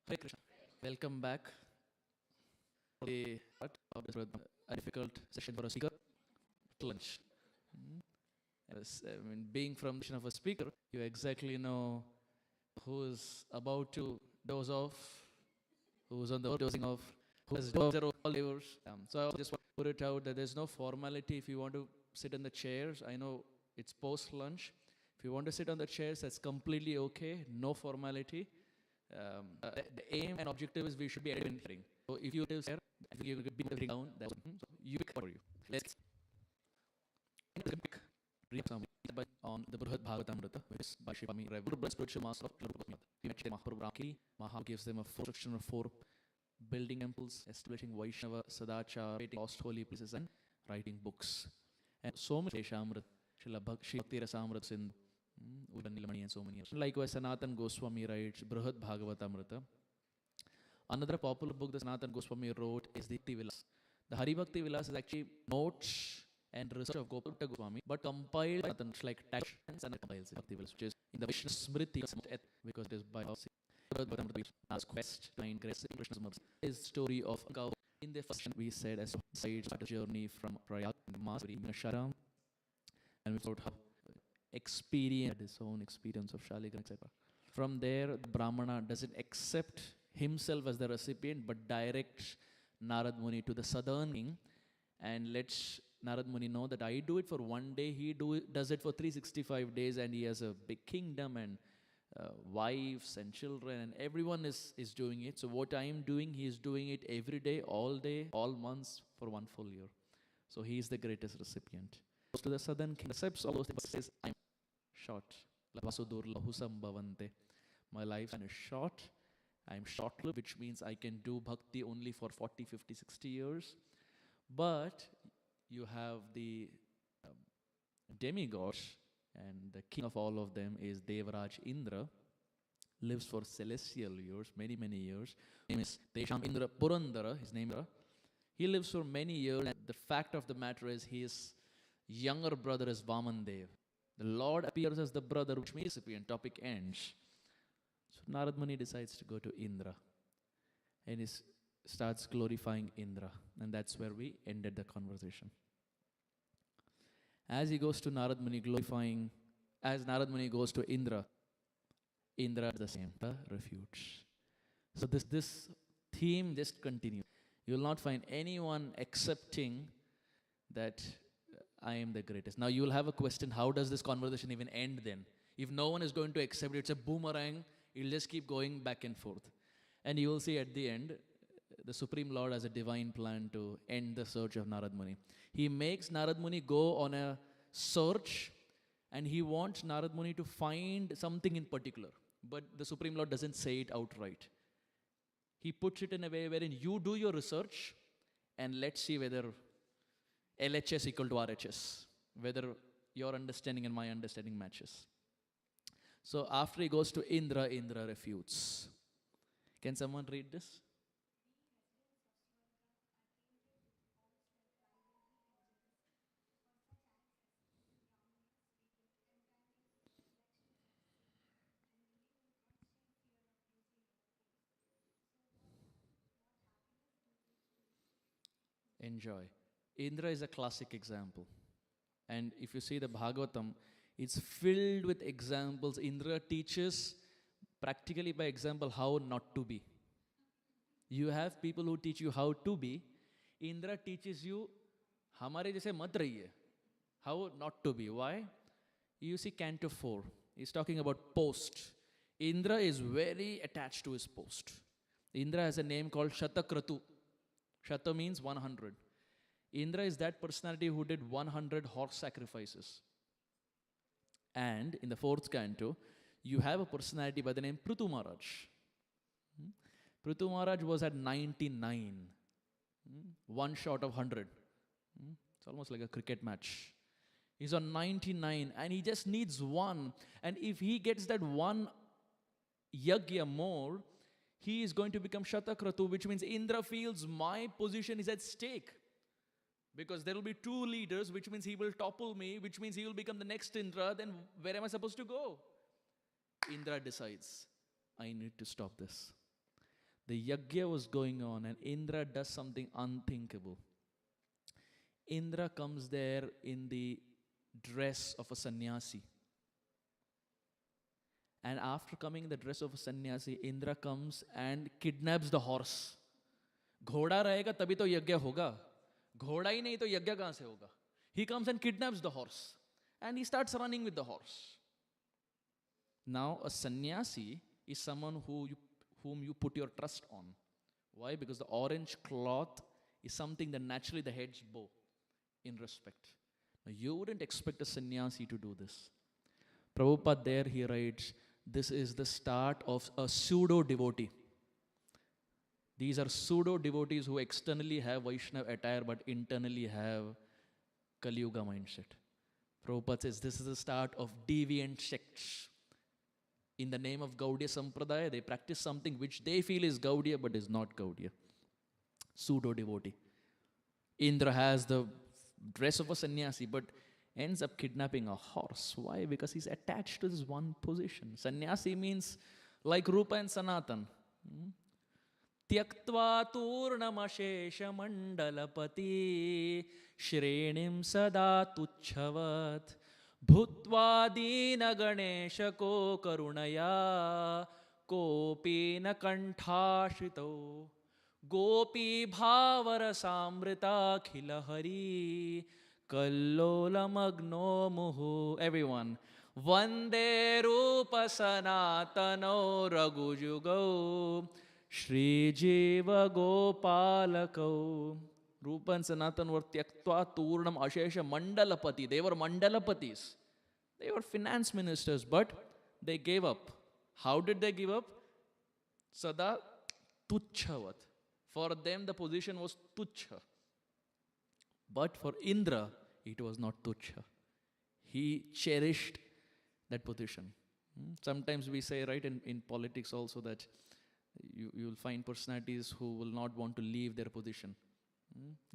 Hare Krishna. Welcome back. A difficult session for a speaker. Lunch. Yes, I mean, being from the position of a speaker, you exactly know who is about to doze off, who's on the verge of dozing off, who has dozed their all hours. So I just want to put it out that there's no formality if you want to sit in the chairs. I know it's post-lunch. If you want to sit on the chairs, that's completely okay. No formality. The aim and objective is we should be entering. So if you live there, if you could be down, that's so you pick for you. Let's pick on the Brihad Bhagavatamrita, which is by Shivami, Reverend Spiritual Master of Prabhupada. Maha gives them a construction of 4 building temples, establishing Vaishnava, Sadachar, creating lost holy places, and writing books. And so many Shamrat, Srila Bhakti Rasamrit Sindh, Udannilamani, and so many others. Likewise, Sanatan Goswami writes Brihad Bhagavatamrita. Another popular book that Sanatan Goswami wrote is the Bhakti Vilas. The Hari Bhakti Vilas is actually notes and research of Gopal Goswami, but compiled like Tash and compiles Bhakti Vilas, which is in the Vishnu Smriti, because it is by As quest to find grace in Krishna's mercy. Is story of a cow. In the first we said as a journey from Prayag to Masuri Sharam, and we thought how experience his own experience of Shaligram, etc. From there, the Brahmana doesn't accept himself as the recipient, but directs Narad Muni to the southern king and lets Narad Muni know that I do it for one day, he does it for 365 days, and he has a big kingdom and wives and children, and everyone is doing it. So what I am doing, he is doing it every day, all months, for 1 full year. So he is the greatest recipient. Goes to the southern king, accepts all those things, says, I'm short. My lifespan is short. I'm short-lived, which means I can do bhakti only for 40, 50, 60 years. But you have the demigods, and the king of all of them is Devraj Indra, lives for celestial years, many, many years. His name is Tesham Indra Purandara, his name is. He lives for many years, and the fact of the matter is his younger brother is Vaman Dev. The Lord appears as the brother, which means recipient. Topic ends. So Narad Muni decides to go to Indra, and he starts glorifying Indra, and that's where we ended the conversation. As he goes to Narad Muni glorifying, as Narad Muni goes to Indra, Indra does the same, refutes. So this theme just continues. You will not find anyone accepting that I am the greatest. Now you will have a question, how does this conversation even end then? If no one is going to accept it, it's a boomerang, it'll just keep going back and forth. And you will see at the end, the Supreme Lord has a divine plan to end the search of Narad Muni. He makes Narad Muni go on a search, and he wants Narad Muni to find something in particular. But the Supreme Lord doesn't say it outright. He puts it in a way wherein you do your research, and let's see whether LHS equal to RHS, whether your understanding and my understanding matches. So after he goes to Indra, Indra refutes. Can someone read this? Enjoy. Indra is a classic example. And if you see the Bhagavatam, it's filled with examples. Indra teaches practically by example how not to be. You have people who teach you how to be. Indra teaches you, hamare jaise mat rahiye. How not to be. Why? You see Canto 4. He's talking about post. Indra is very attached to his post. Indra has a name called Shatakratu. Shata means 100. Indra is that personality who did 100 horse sacrifices. And in the 4th canto, you have a personality by the name Prithu Maharaj. Prithu Maharaj was at 99. One shot of 100. It's almost like a cricket match. He's on 99 and he just needs one. And if he gets that one yagya more, he is going to become Shatakratu, which means Indra feels my position is at stake. Because there will be 2 leaders, which means he will topple me, which means he will become the next Indra, then where am I supposed to go? Indra decides, I need to stop this. The yagya was going on, and Indra does something unthinkable. Indra comes there in the dress of a sannyasi. And after coming in the dress of a sannyasi, Indra comes and kidnaps the horse. घोड़ा रहेगा तभी तो यज्ञ होगा. घोड़ा ही नहीं तो यज्ञ कहां से होगा? He comes and kidnaps the horse. And he starts running with the horse. Now, a sannyasi is someone whom you put your trust on. Why? Because the orange cloth is something that naturally the heads bow in respect. Now, you wouldn't expect a sannyasi to do this. Prabhupada there, he writes, this is the start of a pseudo-devotee. These are pseudo-devotees who externally have Vaishnava attire but internally have Kali Yuga mindset. Prabhupada says this is the start of deviant sects. In the name of Gaudiya Sampradaya, they practice something which they feel is Gaudiya but is not Gaudiya. Pseudo-devotee. Indra has the dress of a sannyasi but ends up kidnapping a horse. Why? Because he's attached to this one position. Sannyasi means like Rupa and Sanatan. Tyaktva turnamashesha mandalapati shrenim sada tuchhavat bhutva dina ganeshako karunaya kopina kanthashito gopi bhavara samrita khilahari kallola magno muhu. Everyone. Vande rupa sanatano raghujugo Shri Jiva Gopalako. Rupa and Sanatan were Tyaktva Turnam Ashesha Mandalapati. They were Mandalapatis. They were finance ministers, but they gave up. How did they give up? Sada Tuchhavat. For them the position was Tuchha. But for Indra, it was not Tuchha. He cherished that position. Sometimes we say, right, in politics also that you will find personalities who will not want to leave their position.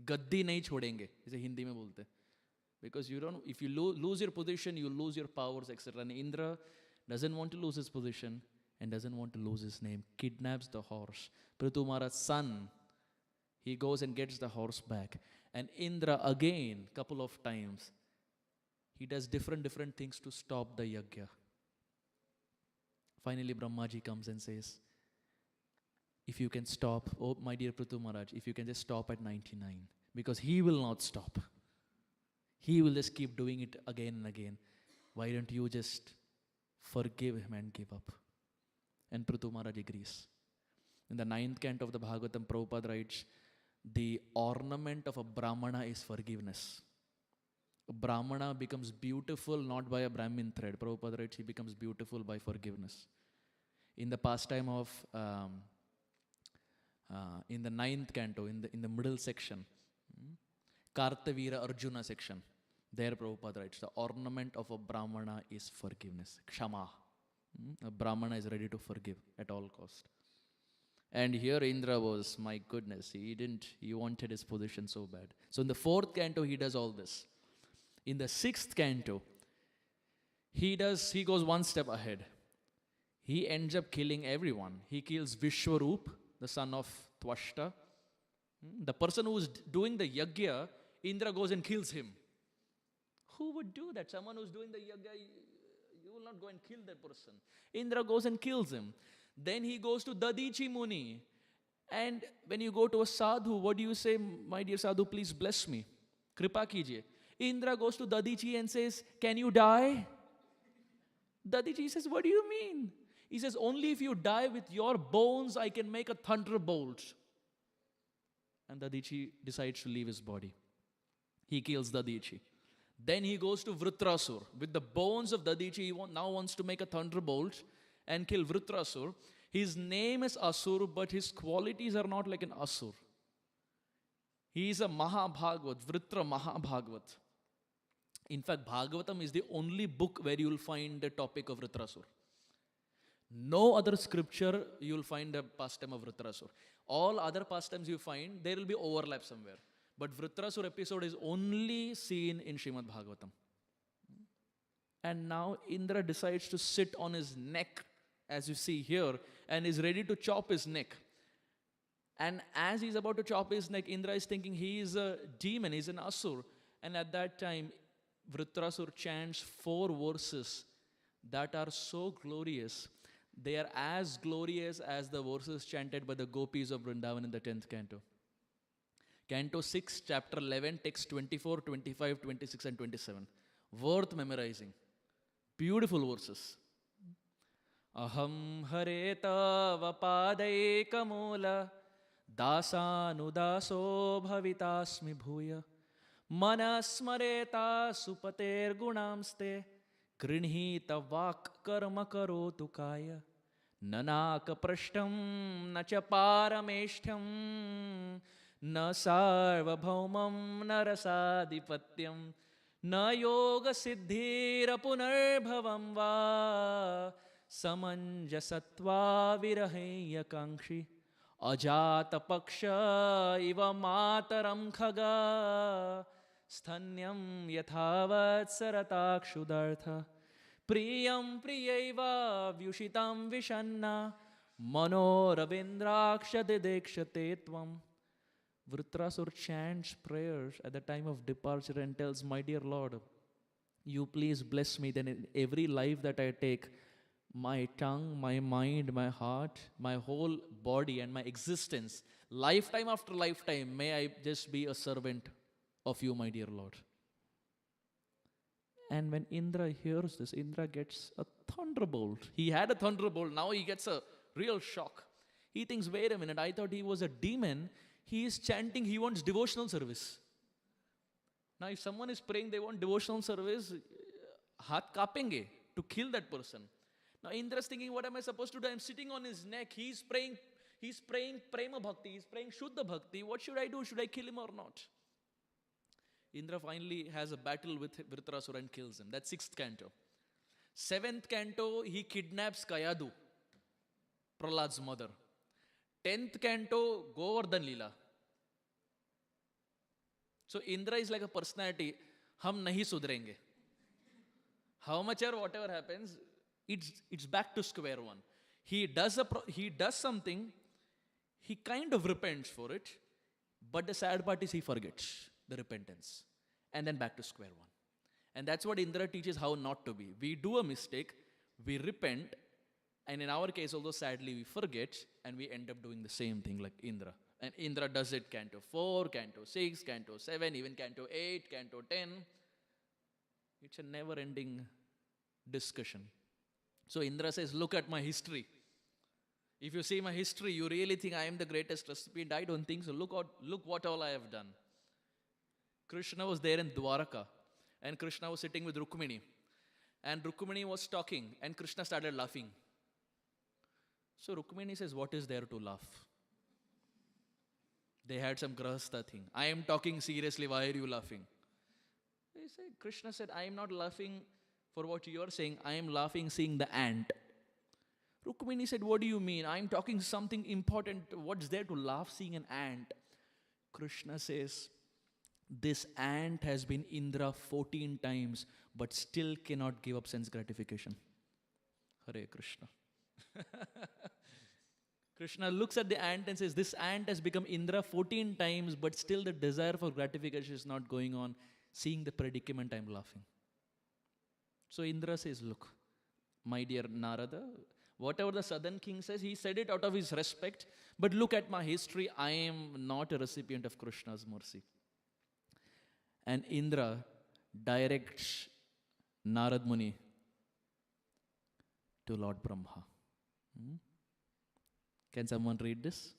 Gaddi nahi chhodenge, इसे हिंदी में बोलते. Because you don't, if you lose your position, you lose your powers, etc. And Indra doesn't want to lose his position and doesn't want to lose his name. Kidnaps the horse. Prithu Maharaj's son, he goes and gets the horse back. And Indra again, couple of times, he does different things to stop the yagya. Finally, Brahmaji comes and says, if you can stop, oh my dear Prithu Maharaj, if you can just stop at 99, because he will not stop. He will just keep doing it again and again. Why don't you just forgive him and give up? And Prithu Maharaj agrees. In the 9th canto of the Bhagavatam, Prabhupada writes, the ornament of a Brahmana is forgiveness. A Brahmana becomes beautiful not by a Brahmin thread. Prabhupada writes, he becomes beautiful by forgiveness. In the pastime of in the 9th canto, in the middle section, Kartavira Arjuna section, there Prabhupada writes, the ornament of a Brahmana is forgiveness, Kshama. A Brahmana is ready to forgive at all cost. And here Indra was, my goodness, he wanted his position so bad. So in the 4th canto, he does all this. In the 6th canto, he goes one step ahead. He ends up killing everyone. He kills Vishwarup, the son of Twashta. The person who is doing the yagya, Indra goes and kills him. Who would do that? Someone who's doing the yagya, you will not go and kill that person. Indra goes and kills him. Then he goes to Dadichi Muni. And when you go to a sadhu, what do you say? My dear sadhu, please bless me. Kripa kijiye. Indra goes to Dadichi and says, can you die? Dadichi says, what do you mean? He says, only if you die with your bones, I can make a thunderbolt. And Dadichi decides to leave his body. He kills Dadichi. Then he goes to Vritrasur. With the bones of Dadichi, he now wants to make a thunderbolt and kill Vritrasur. His name is Asur, but his qualities are not like an Asur. He is a Mahabhagavat, Vritra Mahabhagavat. In fact, Bhagavatam is the only book where you will find the topic of Vritrasur. No other scripture you will find a pastime of Vritrasur. All other pastimes you find, there will be overlap somewhere. But Vritrasur episode is only seen in Srimad Bhagavatam. And now Indra decides to sit on his neck, as you see here, and is ready to chop his neck. And as he's about to chop his neck, Indra is thinking he is a demon, he's an asur. And at that time, Vritrasur chants 4 verses that are so glorious. They are as glorious as the verses chanted by the gopis of Vrindavan in the 10th canto. Canto 6, chapter 11, text 24, 25, 26 and 27. Worth memorizing. Beautiful verses. Aham hare tava padayekamula dasanudaso bhavitasmi bhuya manasmareta supater gunamste grinhita vak karma karotu kaya nanaka prashtam nacha parameshtham na sarvabhaumam narasadhipatyam na yoga siddhira punarbhavam va samanjasatva viraheya kankshi ajata paksha iva mataram khaga sthanyam yathavat saratakshudartha priyam priyaiva vyushitam vishanna manoravindraksha didekshate tvam. Vritrasur chants prayers at the time of departure and tells, my dear Lord, you please bless me, then in every life that I take, my tongue, my mind, my heart, my whole body and my existence, lifetime after lifetime, may I just be a servant of you, my dear Lord. And when Indra hears this, Indra gets a thunderbolt. He had a thunderbolt, now he gets a real shock. He thinks, wait a minute, I thought he was a demon. He is chanting, he wants devotional service. Now if someone is praying, they want devotional service, haath kapenge to kill that person. Now Indra is thinking, what am I supposed to do? I'm sitting on his neck. He's praying prema bhakti, he's praying shuddha bhakti. What should I do? Should I kill him or not? Indra finally has a battle with Vritrasura and kills him. That's 6th canto. 7th canto, he kidnaps Kayadu, Prahlad's mother. 10th canto, Govardhan Leela. So Indra is like a personality, hum nahi sudrenge. How much or whatever happens, it's back to square one. He does something, he kind of repents for it, but the sad part is he forgets the repentance. And then back to square one. And that's what Indra teaches how not to be. We do a mistake, we repent, and in our case, although sadly we forget, and we end up doing the same thing like Indra. And Indra does it canto 4, canto 6, canto 7, even canto 8, canto 10. It's a never-ending discussion. So Indra says, look at my history. If you see my history, you really think I am the greatest recipient? I don't think so. Look what all I have done. Krishna was there in Dwaraka, and Krishna was sitting with Rukmini. And Rukmini was talking, and Krishna started laughing. So Rukmini says, what is there to laugh? They had some grahastha thing. I am talking seriously, why are you laughing? Krishna said, I am not laughing for what you are saying, I am laughing seeing the ant. Rukmini said, what do you mean? I am talking something important. What's there to laugh seeing an ant? Krishna says, this ant has been Indra 14 times, but still cannot give up sense gratification. Hare Krishna. Krishna looks at the ant and says, this ant has become Indra 14 times, but still the desire for gratification is not going on. Seeing the predicament, I'm laughing. So Indra says, look, my dear Narada, whatever the southern king says, he said it out of his respect, but look at my history, I am not a recipient of Krishna's mercy. And Indra directs Narad Muni to Lord Brahma. Can someone read this?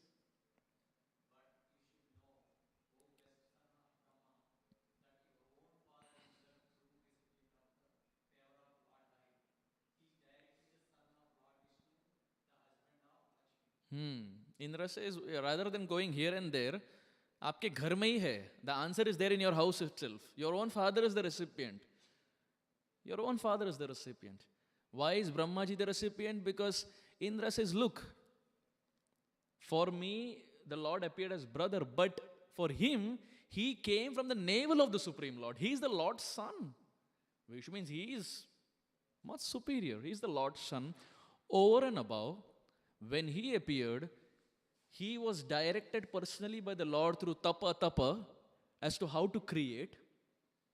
Indra says, rather than going here and there, आपके घर में ही है. The answer is there in your house itself. Your own father is the recipient. Your own father is the recipient. Why is Brahmaji the recipient? Because Indra says, look, for me, the Lord appeared as brother, but for him, he came from the navel of the Supreme Lord. He is the Lord's son, which means he is much superior. He is the Lord's son. Over and above, when he appeared, He was directed personally by the Lord through tapa as to how to create.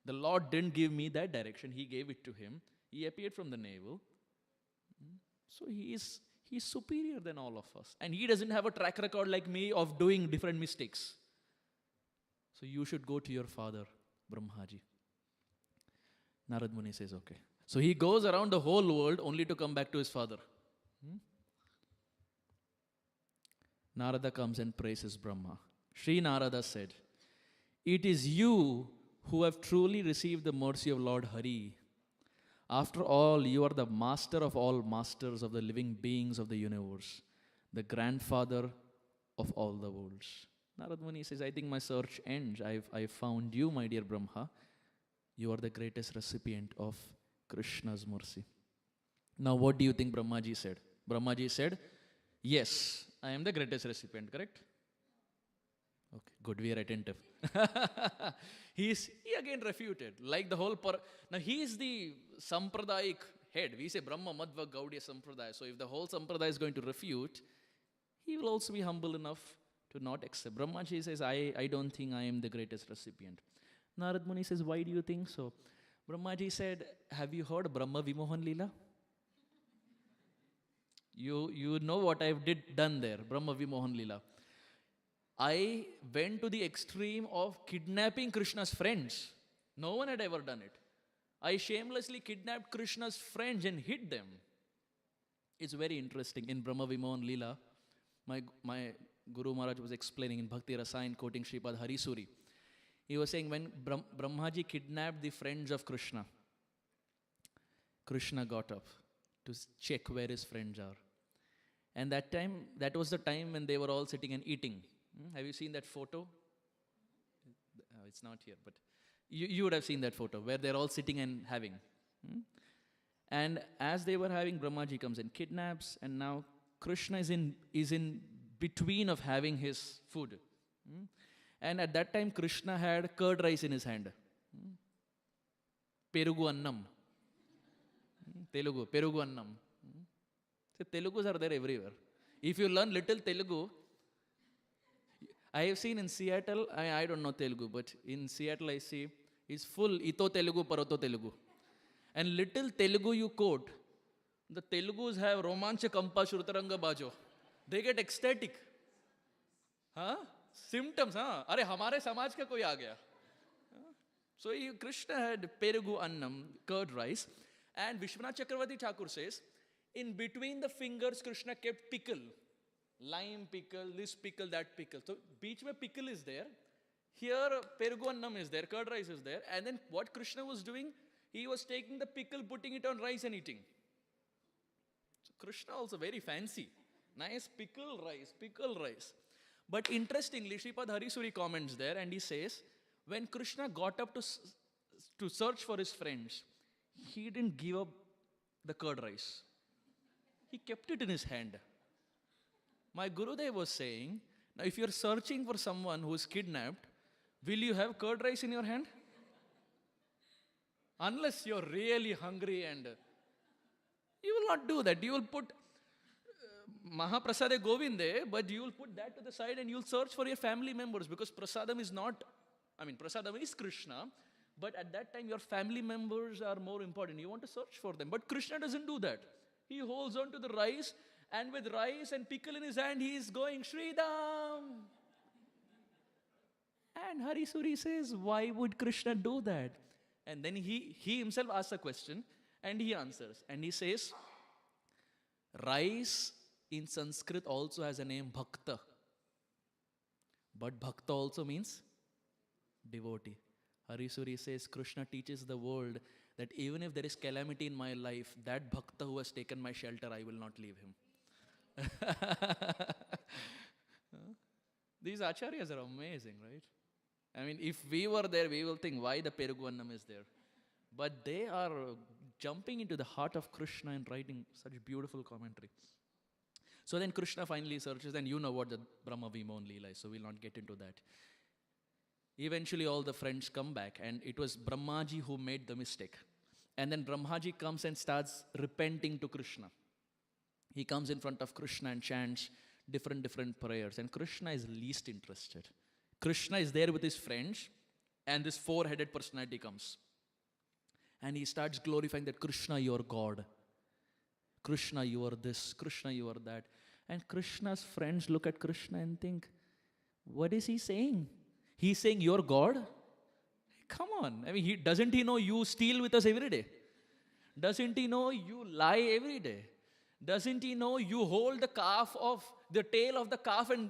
The Lord didn't give me that direction. He gave it to him. He appeared from the navel. So he's superior than all of us. And he doesn't have a track record like me of doing different mistakes. So you should go to your father, Brahmaji. Narad Muni says, okay. So he goes around the whole world only to come back to his father. Narada comes and praises Brahma. Sri Narada said, "It is you who have truly received the mercy of Lord Hari. After all, you are the master of all masters of the living beings of the universe, the grandfather of all the worlds." Narad Muni says, I think my search ends. I've found you, my dear Brahma. You are the greatest recipient of Krishna's mercy. Now, what do you think Brahmaji said? Brahmaji said, yes, I am the greatest recipient, correct? Okay, good, we are attentive. He again refuted, like the whole... Now, he is the Sampradayic head. We say Brahma Madhva Gaudiya Sampradaya. So, if the whole Sampradaya is going to refute, he will also be humble enough to not accept. Brahmaji says, I don't think I am the greatest recipient. Narad Muni says, why do you think so? Brahmaji said, have you heard Brahma Vimohan Leela? You know what I've done there, Brahma Vimohan Leela. I went to the extreme of kidnapping Krishna's friends. No one had ever done it. I shamelessly kidnapped Krishna's friends and hid them. It's very interesting. In Brahma Vimohan Leela, my Guru Maharaj was explaining in Bhakti Rasayan, quoting Sripad Harisuri. He was saying when Brahmaji kidnapped the friends of Krishna, Krishna got up to check where his friends are. And that was the time when they were all sitting and eating. Have you seen that photo? It's not here, but you would have seen that photo where they're all sitting and having. And as they were having, Brahmaji comes and kidnaps, and now Krishna is in between of having his food. And at that time, Krishna had curd rice in his hand. Perugu annam. Telugu, Perugu annam. So Telugus are there everywhere. If you learn little Telugu, I have seen in Seattle, I don't know Telugu, but in Seattle I see, it's full Ito Telugu, Parato Telugu. And little Telugu you quote, the Telugus have Romancha Kampa Shrutaranga Bajo. They get ecstatic. Huh? Symptoms, huh? Are hamare samaj ka koi aa gaya. So Krishna had Perugu Annam, curd rice. And Vishwanath Chakravarti Thakur says, in between the fingers, Krishna kept pickle. Lime pickle, this pickle, that pickle. So, beach mein pickle is there. Here, Perugu Annam is there, curd rice is there. And then what Krishna was doing, he was taking the pickle, putting it on rice and eating. So, Krishna also very fancy. Nice pickle rice. But interestingly, Sripad Harisuri comments there and he says, when Krishna got up to search for his friends, he didn't give up the curd rice. He kept it in his hand. My Gurudev was saying, now if you're searching for someone who is kidnapped, will you have curd rice in your hand? Unless you're really hungry and you will not do that. You will put Mahaprasade Govinde, but you will put that to the side and you'll search for your family members because Prasadam is not, Prasadam is Krishna, but at that time your family members are more important. You want to search for them. But Krishna doesn't do that. He holds on to the rice and with rice and pickle in his hand, he is going, Sridham. And Harisuri says, why would Krishna do that? And then he himself asks a question and he answers. And he says, rice in Sanskrit also has a name Bhakta. But Bhakta also means devotee. Harisuri says, Krishna teaches the world that even if there is calamity in my life, that Bhakta who has taken my shelter, I will not leave him. These acharyas are amazing, right? If we were there, we will think, why the Perugu Annam is there? But they are jumping into the heart of Krishna and writing such beautiful commentary. So then Krishna finally searches, and you know what the Brahma Vimohan Leela is, so we'll not get into that. Eventually all the friends come back, and it was Brahmaji who made the mistake. And then Brahmaji comes and starts repenting to Krishna. He comes in front of Krishna and chants, different prayers, and Krishna is least interested. Krishna is there with his friends, and this four-headed personality comes. And he starts glorifying that Krishna, you are God. Krishna, you are this. Krishna, you are that. And Krishna's friends look at Krishna and think, what is he saying? He's saying, you're God? Come on. I mean, doesn't he know you steal with us every day? Doesn't he know you lie every day? Doesn't he know you hold the tail of the calf and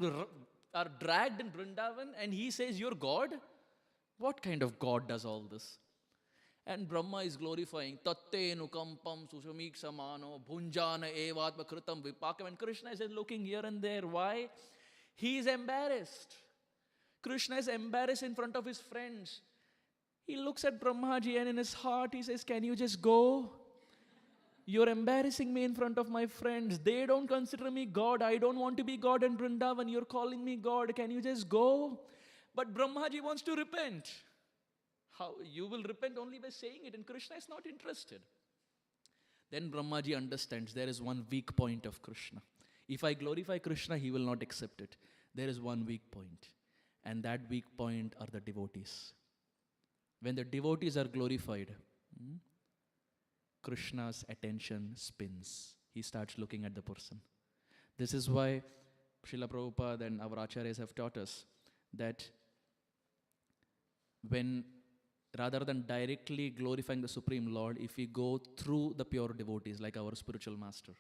are dragged in Vrindavan? And he says, you're God? What kind of God does all this? And Brahma is glorifying, Tatte nukampam sushamik samano bhunjana evatma kritam vipakam. And Krishna is looking here and there. Why? He is embarrassed. Krishna is embarrassed in front of his friends. He looks at Brahmaji and in his heart he says, can you just go? You're embarrassing me in front of my friends. They don't consider me God. I don't want to be God in Vrindavan. You're calling me God. Can you just go? But Brahmaji wants to repent. How? You will repent only by saying it, and Krishna is not interested. Then Brahmaji understands there is one weak point of Krishna. If I glorify Krishna, he will not accept it. There is one weak point, and that weak point are the devotees. When the devotees are glorified, Krishna's attention spins. He starts looking at the person. This is why Srila Prabhupada and our acharyas have taught us that when, rather than directly glorifying the Supreme Lord, if we go through the pure devotees like our spiritual master,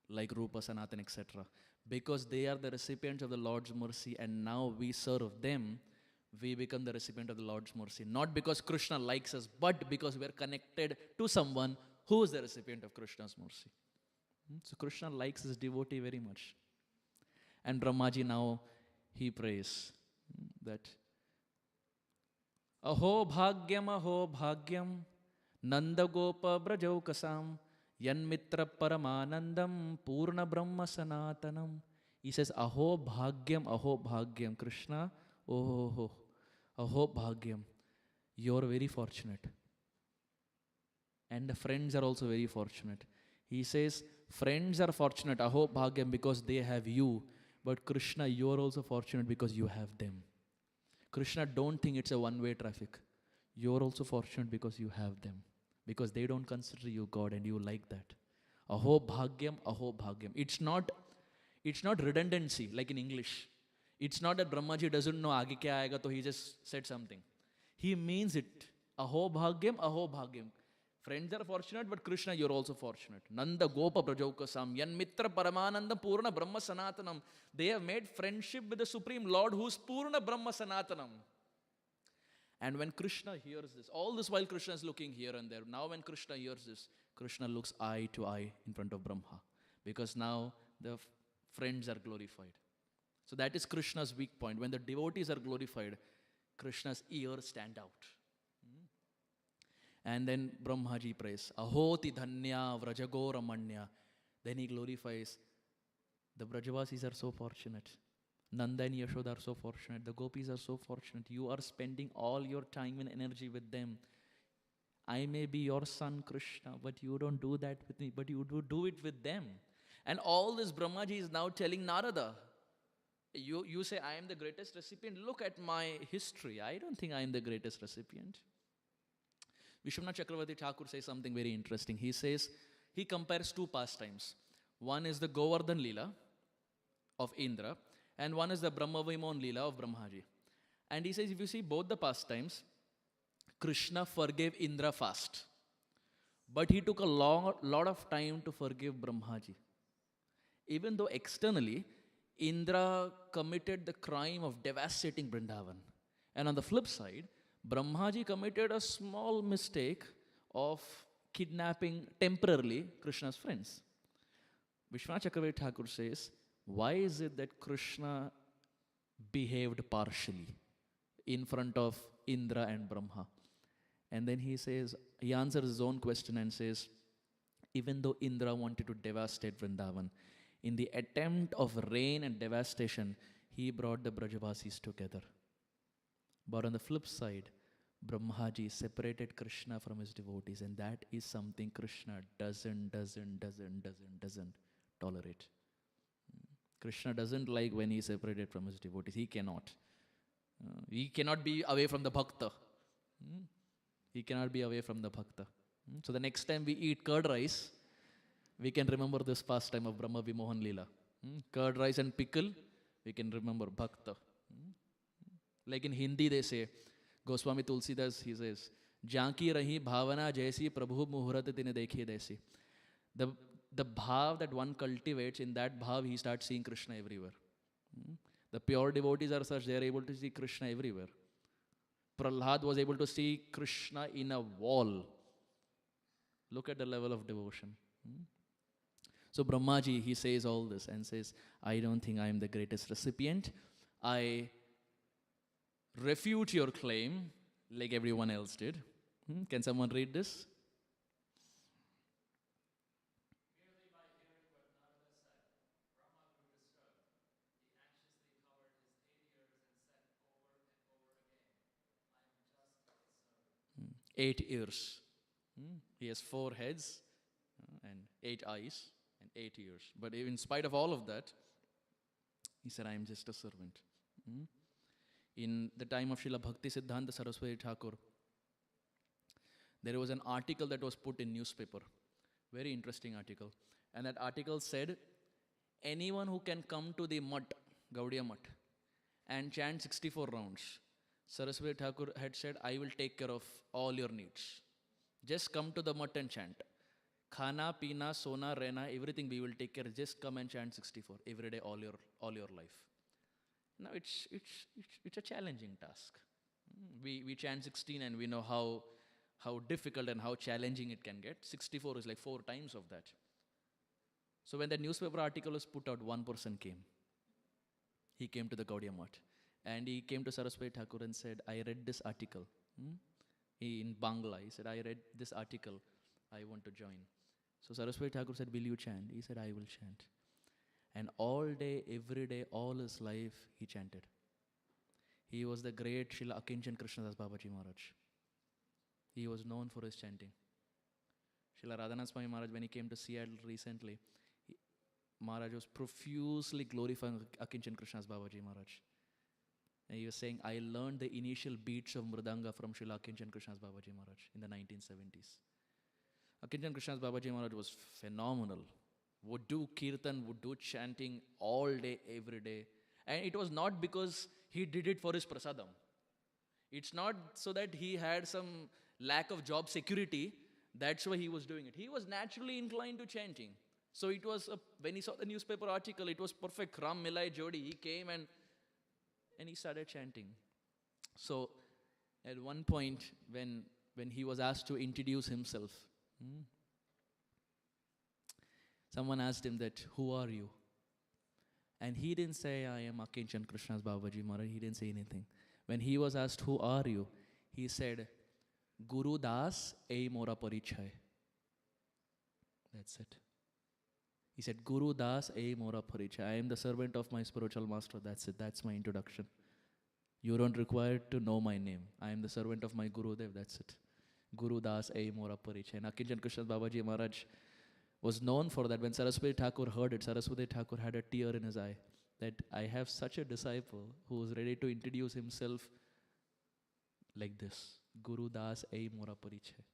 like Rupa, Sanatan, etc., because they are the recipients of the Lord's mercy and now we serve them, we become the recipient of the Lord's mercy. Not because Krishna likes us, but because we are connected to someone who is the recipient of Krishna's mercy. So Krishna likes his devotee very much. And Brahmaji now, he prays that Aho bhagyam Nanda Gopa Brajaukasam Yanmitra Paramanandam Purna Brahma Sanatanam. He says, Aho bhagyam, Krishna, oh, aho bhagyam. You're very fortunate. And the friends are also very fortunate. He says, friends are fortunate, aho bhagyam, because they have you. But Krishna, you are also fortunate because you have them. Krishna, don't think it's a one-way traffic. You're also fortunate because you have them. Because they don't consider you God and you like that. Aho bhagyam, aho bhagyam. It's not redundancy like in English. It's not that Brahmaji doesn't know aage kya aayega, so he just said something. He means it. Aho bhagyam, aho bhagyam. Friends are fortunate, but Krishna, you're also fortunate. Nanda Gopa Prajaukasam, Yan Mitra Paramananda Purna Brahma Sanatanam. They have made friendship with the Supreme Lord who is Purna Brahma Sanatanam. And when Krishna hears this, all this while Krishna is looking here and there. Now when Krishna hears this, Krishna looks eye to eye in front of Brahma. Because now the friends are glorified. So that is Krishna's weak point. When the devotees are glorified, Krishna's ears stand out. And then Brahmaji prays, Ahoti Dhanya Vrajago Ramanya. Then he glorifies, the Brajavasis are so fortunate. Nanda and Yashoda are so fortunate. The gopis are so fortunate. You are spending all your time and energy with them. I may be your son, Krishna, but you don't do that with me. But you do it with them. And all this Brahmaji is now telling Narada, you say I am the greatest recipient. Look at my history. I don't think I am the greatest recipient. Vishwanath Chakravarti Thakur says something very interesting. He says, he compares two pastimes. One is the Govardhan Leela of Indra, and one is the Brahma Vimon Leela of Brahmaji. And he says, if you see both the pastimes, Krishna forgave Indra fast. But he took a lot of time to forgive Brahmaji. Even though externally, Indra committed the crime of devastating Vrindavan. And on the flip side, Brahmaji committed a small mistake of kidnapping temporarily Krishna's friends. Vishwanath Chakravarti Thakur says, why is it that Krishna behaved partially in front of Indra and Brahma? And then he says, he answers his own question and says, even though Indra wanted to devastate Vrindavan, in the attempt of rain and devastation, he brought the Brajavasis together. But on the flip side, Brahmaji separated Krishna from his devotees, and that is something Krishna doesn't tolerate. Krishna doesn't like when he is separated from his devotees. He cannot. He cannot be away from the bhakta. He cannot be away from the bhakta. So the next time we eat curd rice, we can remember this pastime of Brahma Vimohan Leela. Curd rice and pickle, we can remember bhakta. Like in Hindi they say, Goswami Tulsidas, he says, Janki rahi bhavana jaisi prabhu muhurat tine dekhe daisi. The bhav that one cultivates, in that bhav he starts seeing Krishna everywhere. The pure devotees are such, they are able to see Krishna everywhere. Prahlad was able to see Krishna in a wall. Look at the level of devotion. So Brahmaji, he says all this and says, I don't think I am the greatest recipient. I refute your claim like everyone else did. Can someone read this? Merely by hearing what Narada said, Brahma grew disturbed. He anxiously covered his 8 ears and said over and over again, I am just a servant. 8 ears. He has 4 heads and 8 eyes and 8 ears. But in spite of all of that, he said, I am just a servant. In the time of Srila Bhakti Siddhanta Saraswati Thakur, there was an article that was put in newspaper. Very interesting article. And that article said, anyone who can come to the Mutt, Gaudiya Mutt, and chant 64 rounds, Saraswati Thakur had said, I will take care of all your needs. Just come to the Mutt and chant. Khana, Pina, Sona, Rena, everything we will take care. Just come and chant 64 every day, all your life. Now it's a challenging task. We chant 16 and we know how difficult and how challenging it can get. 64 is like 4 times of that. So when that newspaper article was put out, one person came. He came to the Gaudiya Mutt. And he came to Saraswati Thakur and said, I read this article. In Bangla, he said, I read this article. I want to join. So Saraswati Thakur said, will you chant? He said, I will chant. And all day, every day, all his life, he chanted. He was the great Srila Akinchan Krishnadas Babaji Maharaj. He was known for his chanting. Srila Radhanath Swami Maharaj, when he came to Seattle recently, Maharaj was profusely glorifying Akinchan Krishnadas Babaji Maharaj. And he was saying, I learned the initial beats of Mridanga from Srila Akinchan Krishnadas Babaji Maharaj in the 1970s. Akinchan Krishnadas Babaji Maharaj was phenomenal. Would do kirtan, would do chanting all day, every day. And it was not because he did it for his prasadam. It's not so that he had some lack of job security, that's why he was doing it. He was naturally inclined to chanting. So it was, when he saw the newspaper article, it was perfect. Ram Milai Jodi, he came and he started chanting. So at one point, when he was asked to introduce himself, someone asked him that, who are you? And he didn't say, I am Akinchan Krishnadas Babaji Maharaj. He didn't say anything. When he was asked, who are you? He said, Guru Das ei mora parichay. That's it. He said, Guru Das ei mora parichay. I am the servant of my spiritual master. That's it. That's my introduction. You don't require to know my name. I am the servant of my Guru Dev. That's it. Guru Das ei mora parichay. And Akinchan Krishnadas Babaji Maharaj was known for that. When Saraswati Thakur heard it, Saraswati Thakur had a tear in his eye that I have such a disciple who is ready to introduce himself like this. Guru Das ei mora parichay.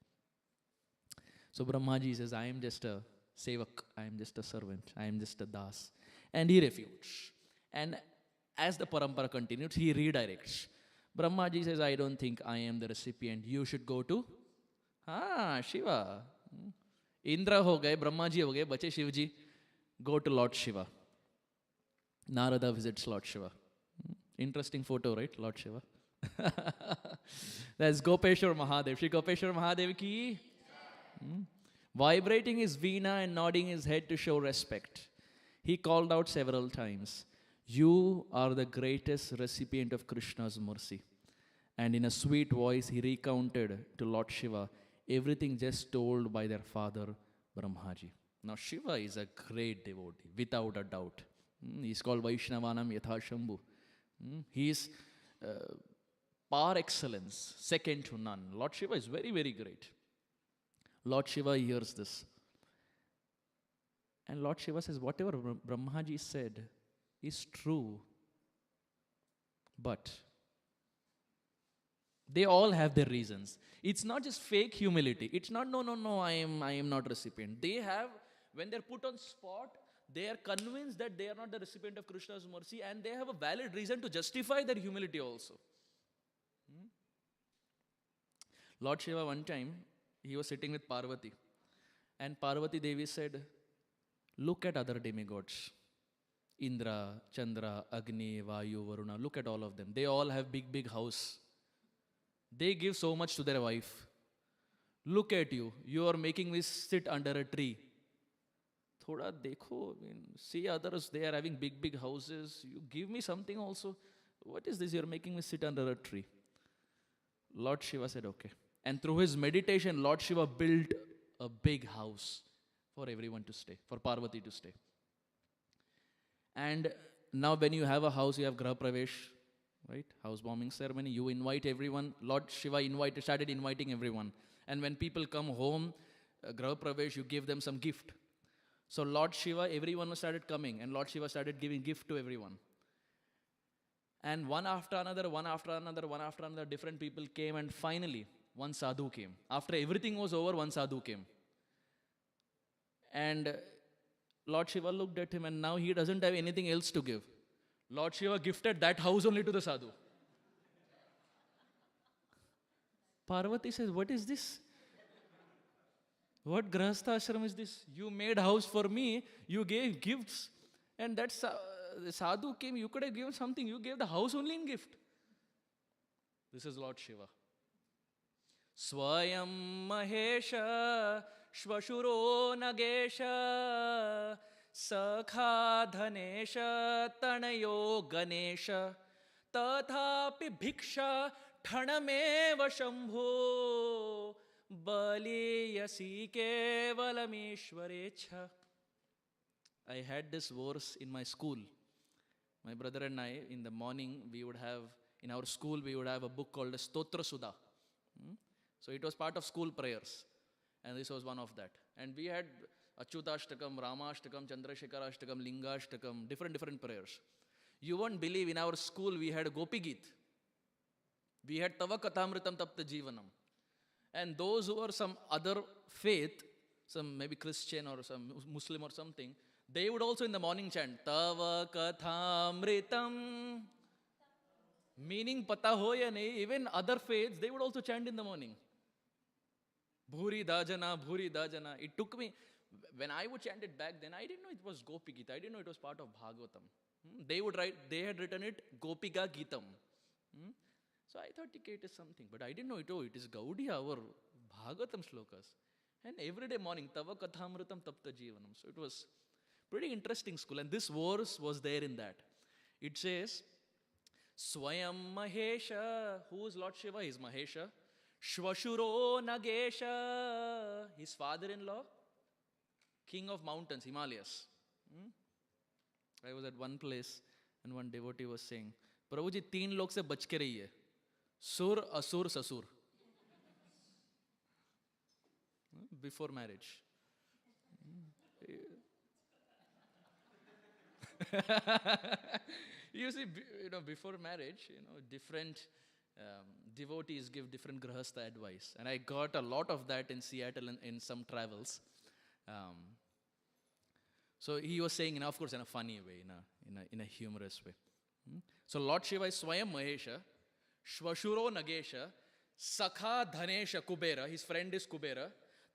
So Brahmaji says, I am just a sevak, I am just a servant, I am just a das. And he refutes. And as the parampara continues, he redirects. Brahmaji says, I don't think I am the recipient. You should go to Shiva. Indra ho gaye, Brahmaji ho gaye, bache Shivji. Go to Lord Shiva. Narada visits Lord Shiva. Interesting photo, right? Lord Shiva. That's Gopeshwar Mahadev. Shri Gopeshwar Mahadev ki. Vibrating his veena and nodding his head to show respect. He called out several times, you are the greatest recipient of Krishna's mercy. And in a sweet voice, he recounted to Lord Shiva everything just told by their father, Brahmaji. Now, Shiva is a great devotee, without a doubt. He's called Vaishnavanam Yatha Shambhu. He is par excellence, second to none. Lord Shiva is very, very great. Lord Shiva hears this. And Lord Shiva says, whatever Brahmaji said, is true, but they all have their reasons. It's not just fake humility. It's not, no, no, no, I am not recipient. They have, when they're put on spot, they are convinced that they are not the recipient of Krishna's mercy, and they have a valid reason to justify their humility also. Lord Shiva, one time, he was sitting with Parvati, and Parvati Devi said, look at other demigods. Indra, Chandra, Agni, Vayu, Varuna, look at all of them. They all have big, big house. They give so much to their wife. Look at you. You are making me sit under a tree. Thoda dekho. I mean, see others, they are having big, big houses. You give me something also. What is this? You are making me sit under a tree. Lord Shiva said, okay. And through his meditation, Lord Shiva built a big house for everyone to stay, for Parvati to stay. And now when you have a house, you have Graha Pravesh, right? Housewarming ceremony. You invite everyone. Lord Shiva started inviting everyone. And when people come home, Graha Pravesh, you give them some gift. So Lord Shiva, everyone started coming, and Lord Shiva started giving gift to everyone. And one after another, different people came, and finally, one sadhu came. After everything was over, one sadhu came. And Lord Shiva looked at him, and now he doesn't have anything else to give. Lord Shiva gifted that house only to the sadhu. Parvati says, what is this? What grahastha ashram is this? You made house for me, you gave gifts, and that the sadhu came, you could have given something, you gave the house only in gift. This is Lord Shiva. Swayam Mahesha Shvashuro Nagesha Sakha Dhanesha Tanayo Ganesha Tathapi Bhiksha Thanameva Shambho Baliyasi Kevalameshwarecha. I had this verse in my school. My brother and I, in the morning, in our school, we would have a book called Stotra Sudha. So it was part of school prayers. And this was one of that. And we had Achyutashtakam, Ramashtakam, Chandrashekharashtakam, Lingashtakam, different prayers. You won't believe, in our school we had a Gopi Geet. We had Tava Kathamritam Tapta Jivanam. And those who are some other faith, some maybe Christian or some Muslim or something, they would also in the morning chant, Tava Kathamritam. Meaning pata ho ya nahi, even other faiths, they would also chant in the morning. Bhuri Dajana, Bhuri Dajana. It took me, when I would chant it back then, I didn't know it was Gopi Gita. I didn't know it was part of Bhagavatam. They had written it Gopika Gitam. So I thought, okay, it is something. But I didn't know it, it is Gaudiya, our Bhagavatam slokas. And every day morning, Tava Kathamritam Tapta Jivanam. So it was pretty interesting school. And this verse was there in that. It says, Swayam Mahesha. Who is Lord Shiva? He is Mahesha. Shvashuro Nagesha. His father-in-law, king of mountains, Himalayas. I was at one place and one devotee was saying, Prabhuji, 3 log se bach ke rahiye. Sur, Asur, Sasur. Before marriage. You see, before marriage, different devotees give different grahastha advice. And I got a lot of that in Seattle in some travels. So he was saying, of course, in a funny way, in a humorous way. So Lord Shiva is Swayam Mahesha, Shvashuro Nagesha, Sakha Dhanesha Kubera, his friend is Kubera,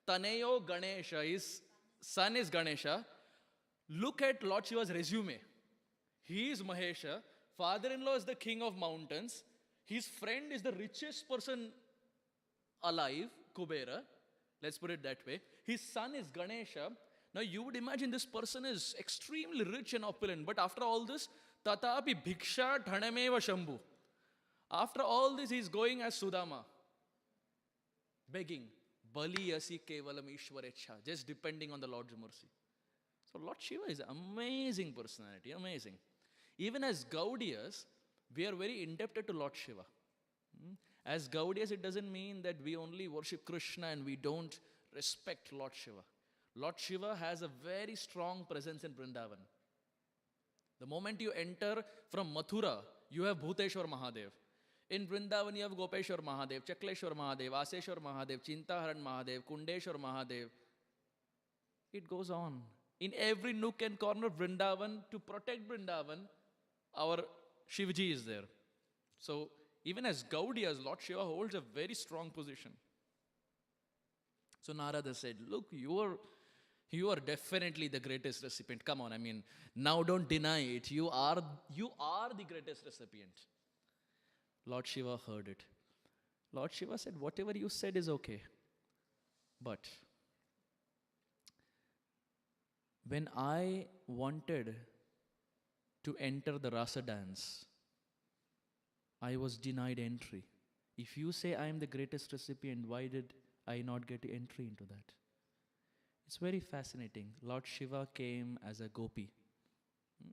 Taneyo Ganesha, his son is Ganesha. Look at Lord Shiva's resume. He is Mahesha, father-in-law is the king of mountains, his friend is the richest person alive, Kubera, let's put it that way. His son is Ganesha. Now you would imagine this person is extremely rich and opulent, but after all this, Tatapi Bhiksha Dhanameva Shambhu. After all this, he is going as Sudama, begging, Bali Yasi Kevalam Ishwarecha, just depending on the Lord's mercy. So Lord Shiva is an amazing personality, amazing. Even as Gaudiyas, we are very indebted to Lord Shiva. As Gaudiyas, it doesn't mean that we only worship Krishna and we don't respect Lord Shiva. Lord Shiva has a very strong presence in Vrindavan. The moment you enter from Mathura, you have Bhuteshwar Mahadev. In Vrindavan, you have Gopeshwar Mahadev, Chakleshwar Mahadev, Aseshwar Mahadev, Chintaharan Mahadev, Kundeshwar Mahadev. It goes on. In every nook and corner of Vrindavan, to protect Vrindavan, our Shivji is there. So, even as Gaudiyas, Lord Shiva holds a very strong position. So Narada said, look, you are definitely the greatest recipient. Come on, I mean, now don't deny it. You are the greatest recipient. Lord Shiva heard it. Lord Shiva said, whatever you said is okay. But when I wanted to enter the rasa dance, I was denied entry. If you say I am the greatest recipient, why did I not get entry into that? It's very fascinating. Lord Shiva came as a gopi,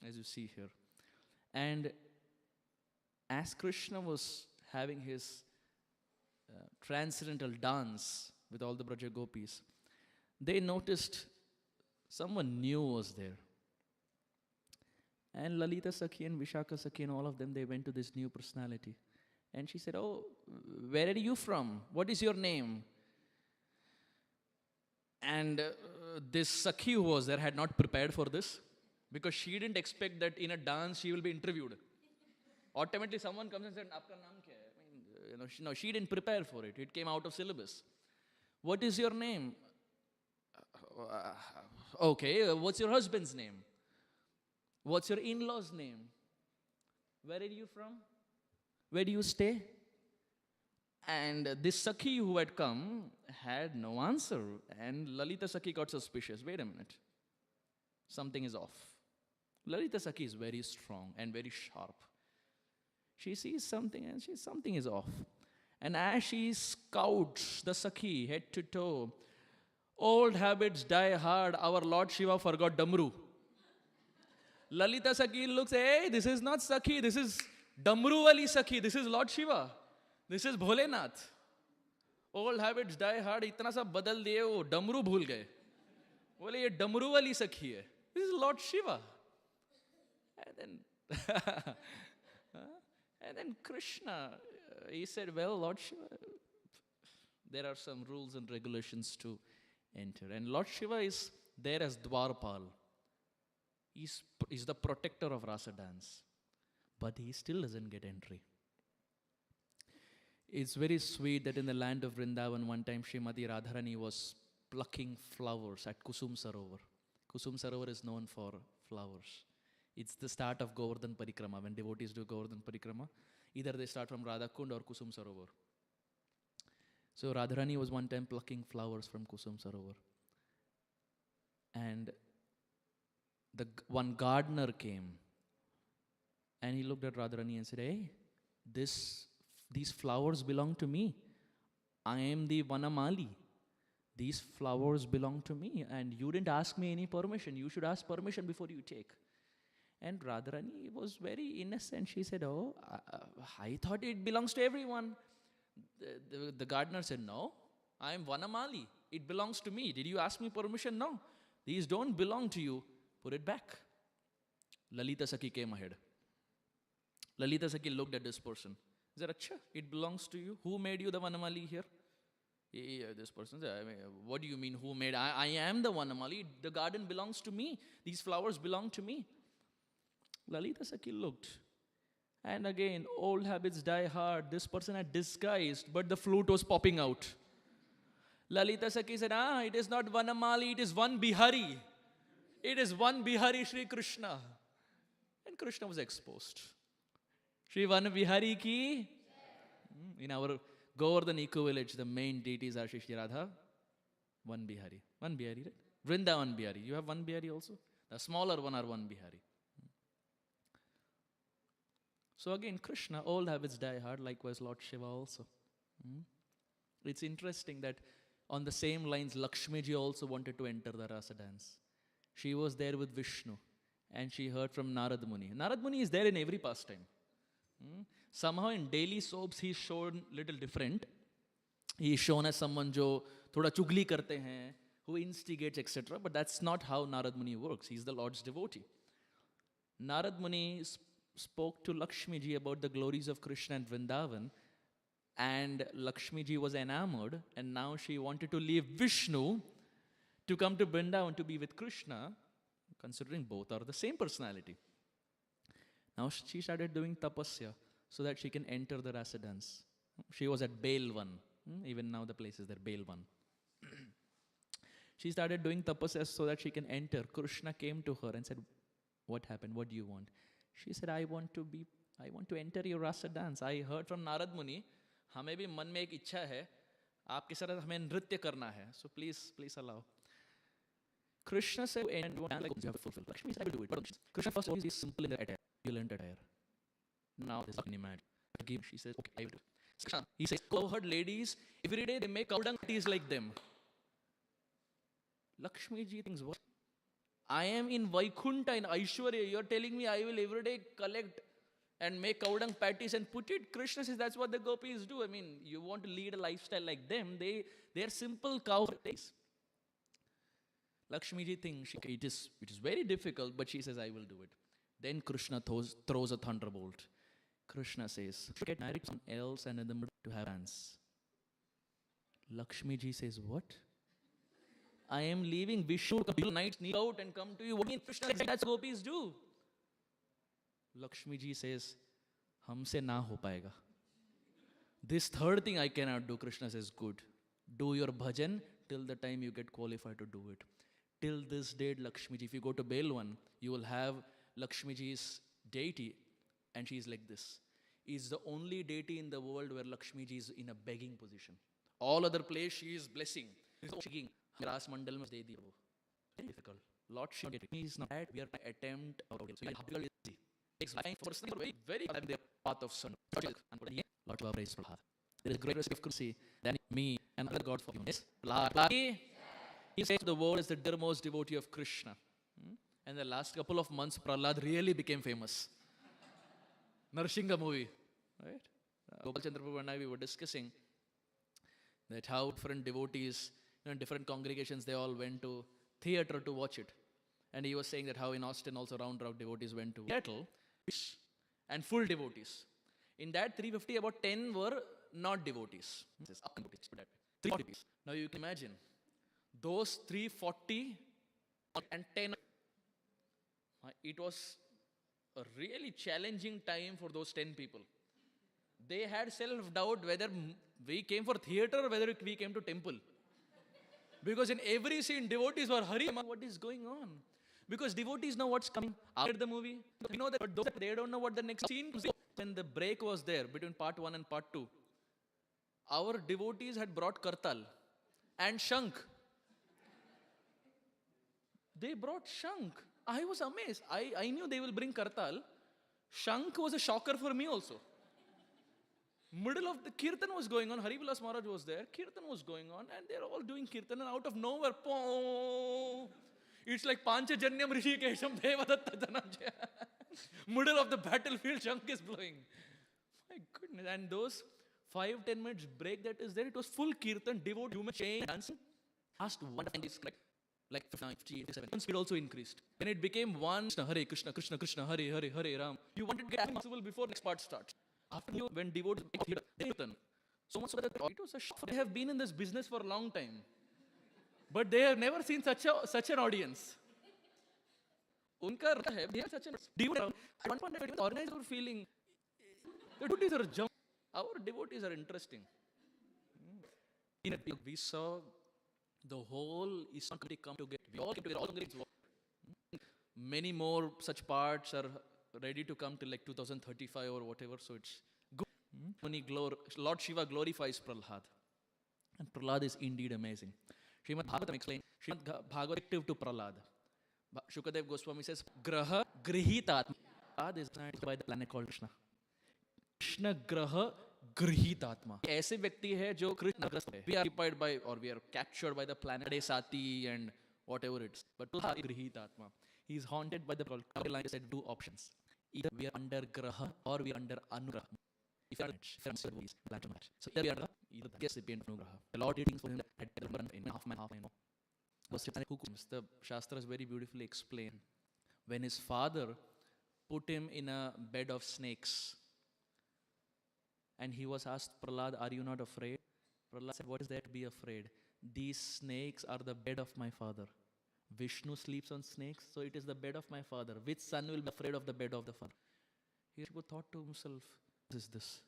as you see here. And as Krishna was having his transcendental dance with all the Braja gopis, they noticed someone new was there. And Lalita Sakhi and Vishaka Sakhi and all of them, they went to this new personality. And she said, oh, where are you from? What is your name? And this Sakhi who was there had not prepared for this, because she didn't expect that in a dance she will be interviewed. Automatically someone comes and said, Aapka naam kya hai? I mean, she didn't prepare for it. It came out of syllabus. What is your name? Okay, what's your husband's name? What's your in-law's name? Where are you from? Where do you stay? And this Sakhi who had come had no answer. And Lalita Sakhi got suspicious. Wait a minute. Something is off. Lalita Sakhi is very strong and very sharp. She sees something and something is off. And as she scouts the Sakhi head to toe, old habits die hard. Our Lord Shiva forgot Damru. Lalita Sakhi looks, hey, this is not Sakhi. This is Damru wali Sakhi. This is Lord Shiva. This is Bholenath. Old habits die hard. इतना सा बदल दिए वो डमरू भूल गए. बोले ये डमरू वाली सखी है. This is Lord Shiva. And then Krishna, he said, well, Lord Shiva, there are some rules and regulations to enter. And Lord Shiva is there as Dwarpal. He's the protector of Rasa dance. But he still doesn't get entry. It's very sweet that in the land of Vrindavan, one time Srimati Radharani was plucking flowers at Kusum Sarovar. Kusum Sarovar is known for flowers. It's the start of Govardhan Parikrama. When devotees do Govardhan Parikrama, either they start from Radhakund or Kusum Sarovar. So Radharani was one time plucking flowers from Kusum Sarovar. And one gardener came. And he looked at Radharani and said, hey, these flowers belong to me. I am the Vanamali. These flowers belong to me. And you didn't ask me any permission. You should ask permission before you take. And Radharani was very innocent. She said, oh, I thought it belongs to everyone. The gardener said, no, I am Vanamali. It belongs to me. Did you ask me permission? No. These don't belong to you. Put it back. Lalita Sakhi came ahead. Lalita Sakhi looked at this person. He said, Acha, it belongs to you. Who made you the Vanamali here? Yeah, this person said, I mean, what do you mean, who made? I am the Vanamali. The garden belongs to me. These flowers belong to me. Lalita Sakhi looked. And again, old habits die hard. This person had disguised, but the flute was popping out. Lalita Sakhi said, it is not Vanamali, it is one Bihari. It is one Bihari Shri Krishna. And Krishna was exposed. Shri Van Bihari ki. In our Govardhan eco-village, the main deities are Shri Radha, one Bihari. One Bihari, right? Vrindavan Bihari. You have one Bihari also? The smaller one are one Bihari. So again, Krishna, old habits die hard, likewise Lord Shiva also. It's interesting that on the same lines, Lakshmi ji also wanted to enter the Rasa dance. She was there with Vishnu and she heard from Narad Muni. Narad Muni is there in every pastime. Somehow in daily soaps he is shown little different. He is shown as someone jo thoda chugli karte hain, who instigates, etc. But that's not how Narad Muni works. He is the Lord's devotee. Narad Muni spoke to Lakshmi ji about the glories of Krishna and Vrindavan, and Lakshmi ji was enamored, and now she wanted to leave Vishnu to come to Vrindavan to be with Krishna, considering both are the same personality. Now she started doing tapasya so that she can enter the rasa dance. She was at Belvan. Even now the place is there, Belvan. She started doing tapasya so that she can enter. Krishna came to her and said, "What happened? What do you want?" She said, I want to enter your rasa dance. I heard from Narad Muni, हमें भी मन में एक इच्छा है, आपके साथ हमें नृत्य करना है. So please allow. Krishna said, and you have to fulfill. Lakshmi said, I will do it. But Krishna first always is simple in the attire. You learned attire. Now there's nothing mad. She says, okay, I will do it. Krishna, he says, cowherd ladies, every day they make cow dung parties like them. Lakshmi ji thinks, what? I am in Vaikunta, in Aishwarya. You're telling me I will every day collect and make cow dung patties and put it? Krishna says, that's what the gopis do. I mean, you want to lead a lifestyle like them. They are simple cow days. Lakshmi ji thinks it is very difficult, but she says, I will do it. Then Krishna throws a thunderbolt. Krishna says, get married to someone else and in the middle to have dance. Lakshmi ji says, what? I am leaving Vishnu to night, sneak out and come to you. What do you mean? Krishna says, that's what gopis do. Lakshmi ji says, humse na ho paega. This third thing I cannot do. Krishna says, good. Do your bhajan till the time you get qualified to do it. Till this date, Lakshmi ji, if you go to Belwan, you will have Lakshmi ji's deity, and she is like this. Is the only deity in the world where Lakshmi ji is in a begging position. All other place she is blessing. Very difficult. Lord Shiva is not that we are attempt. So very, very the path of sun. Lord Shiva praise Prahlad. There is a great respect of see than me and other God for you. Yes? He says the world is the dearmost devotee of Krishna. And the last couple of months, Prahlad really became famous. Narsingha movie. Right? Gopal Chandra Prabhu and I, we were discussing that how different devotees, different congregations, they all went to theater to watch it. And he was saying that how in Austin also Round Rock devotees went to Seattle and full devotees. In that 350, about 10 were not devotees. 340. Now you can imagine, those 340 and 10, it was a really challenging time for those 10 people. They had self-doubt whether we came for theater or whether we came to temple. Because in every scene, devotees were, Hari, what is going on? Because devotees know what's coming after the movie. You know that, but they don't know what the next scene is. When the break was there between part 1 and part 2, our devotees had brought Kartal and Shankh. They brought Shankh. I was amazed. I knew they will bring Kartal. Shankh was a shocker for me also. Middle of the Kirtan was going on. Harivilas Maharaj was there. Kirtan was going on. And they're all doing Kirtan. And out of nowhere, it's like Panchajanyam Rishikesham Devadatta Dhananjaya. Middle of the battlefield, Shankh is blowing. My goodness. And those 5-10 minutes break that is there, it was full Kirtan, devote, human chain, dancing. Last one time is like 50, 57. Speed also increased. When it became one, Hare Krishna, Krishna Krishna, Hare Hare, Hare Ram. You wanted to get possible before next part starts. After you, when devotees Kirtan, so much so that it was a shock. They have been in this business for a long time. But they have never seen such an audience. They have such an devote. At one point, organizers were feeling, the devotees are jump. Our devotees are interesting. We saw the whole ISKCON community come together. We all came together. Many more such parts are ready to come till like 2035 or whatever. So it's good. Lord Shiva glorifies Prahlad. And Prahlad is indeed amazing. Srimad Bhagavatam explains, Srimad Bhagavatam to Prahlad. Shukadev Goswami says, Graha Grihitatma. Prahlad is by the planet called Krishna. Krishna Graha Grihitatma. ऐसे व्यक्ति है जो कृष्णग्रस्त है. We are occupied by or we are captured by the planet Sati and whatever it's. But Prahlad is Grihitatma. He is haunted by the problem. Line said 2 options. Either we are under Graha or we are under Anugraha. If you are so either we are either the recipient of Anugraha. The Lord did things for him at half man. The Shastras very beautifully explain. When his father put him in a bed of snakes. And he was asked, Prahlad, are you not afraid? Prahlad said, what is there to be afraid? These snakes are the bed of my father. Vishnu sleeps on snakes, so it is the bed of my father. Which son will be afraid of the bed of the father? Hiranyakashipu thought to himself, what is this?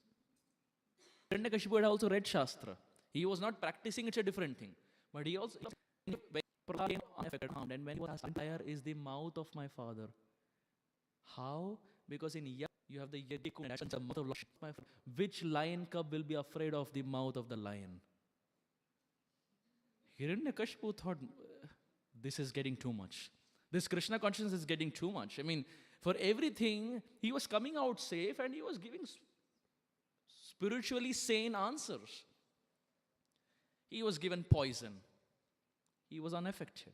Hiranyakashipu had also read Shastra. He was not practicing, it's a different thing. But he also, when Prahlad came unaffected, and when he was asked, entire is the mouth of my father. How? Because in Yajna, you have the Yajna, that's the mouth of Lakshmi. Which lion cub will be afraid of the mouth of the lion? Hiranyakashipu thought, this is getting too much. This Krishna consciousness is getting too much. I mean, for everything, he was coming out safe and he was giving spiritually sane answers. He was given poison. He was unaffected.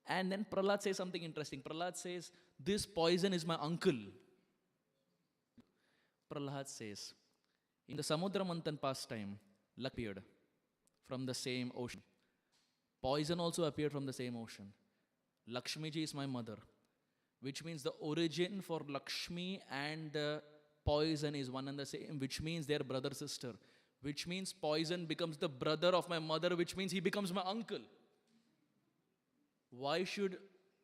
And then Prahlad says something interesting. Prahlad says, this poison is my uncle. Prahlad says, in the Samudra Manthan pastime, luck appeared from the same ocean. Poison also appeared from the same ocean. Lakshmi ji is my mother, which means the origin for Lakshmi and the poison is one and the same, which means they are brother sister, which means poison becomes the brother of my mother, which means he becomes my uncle. Why should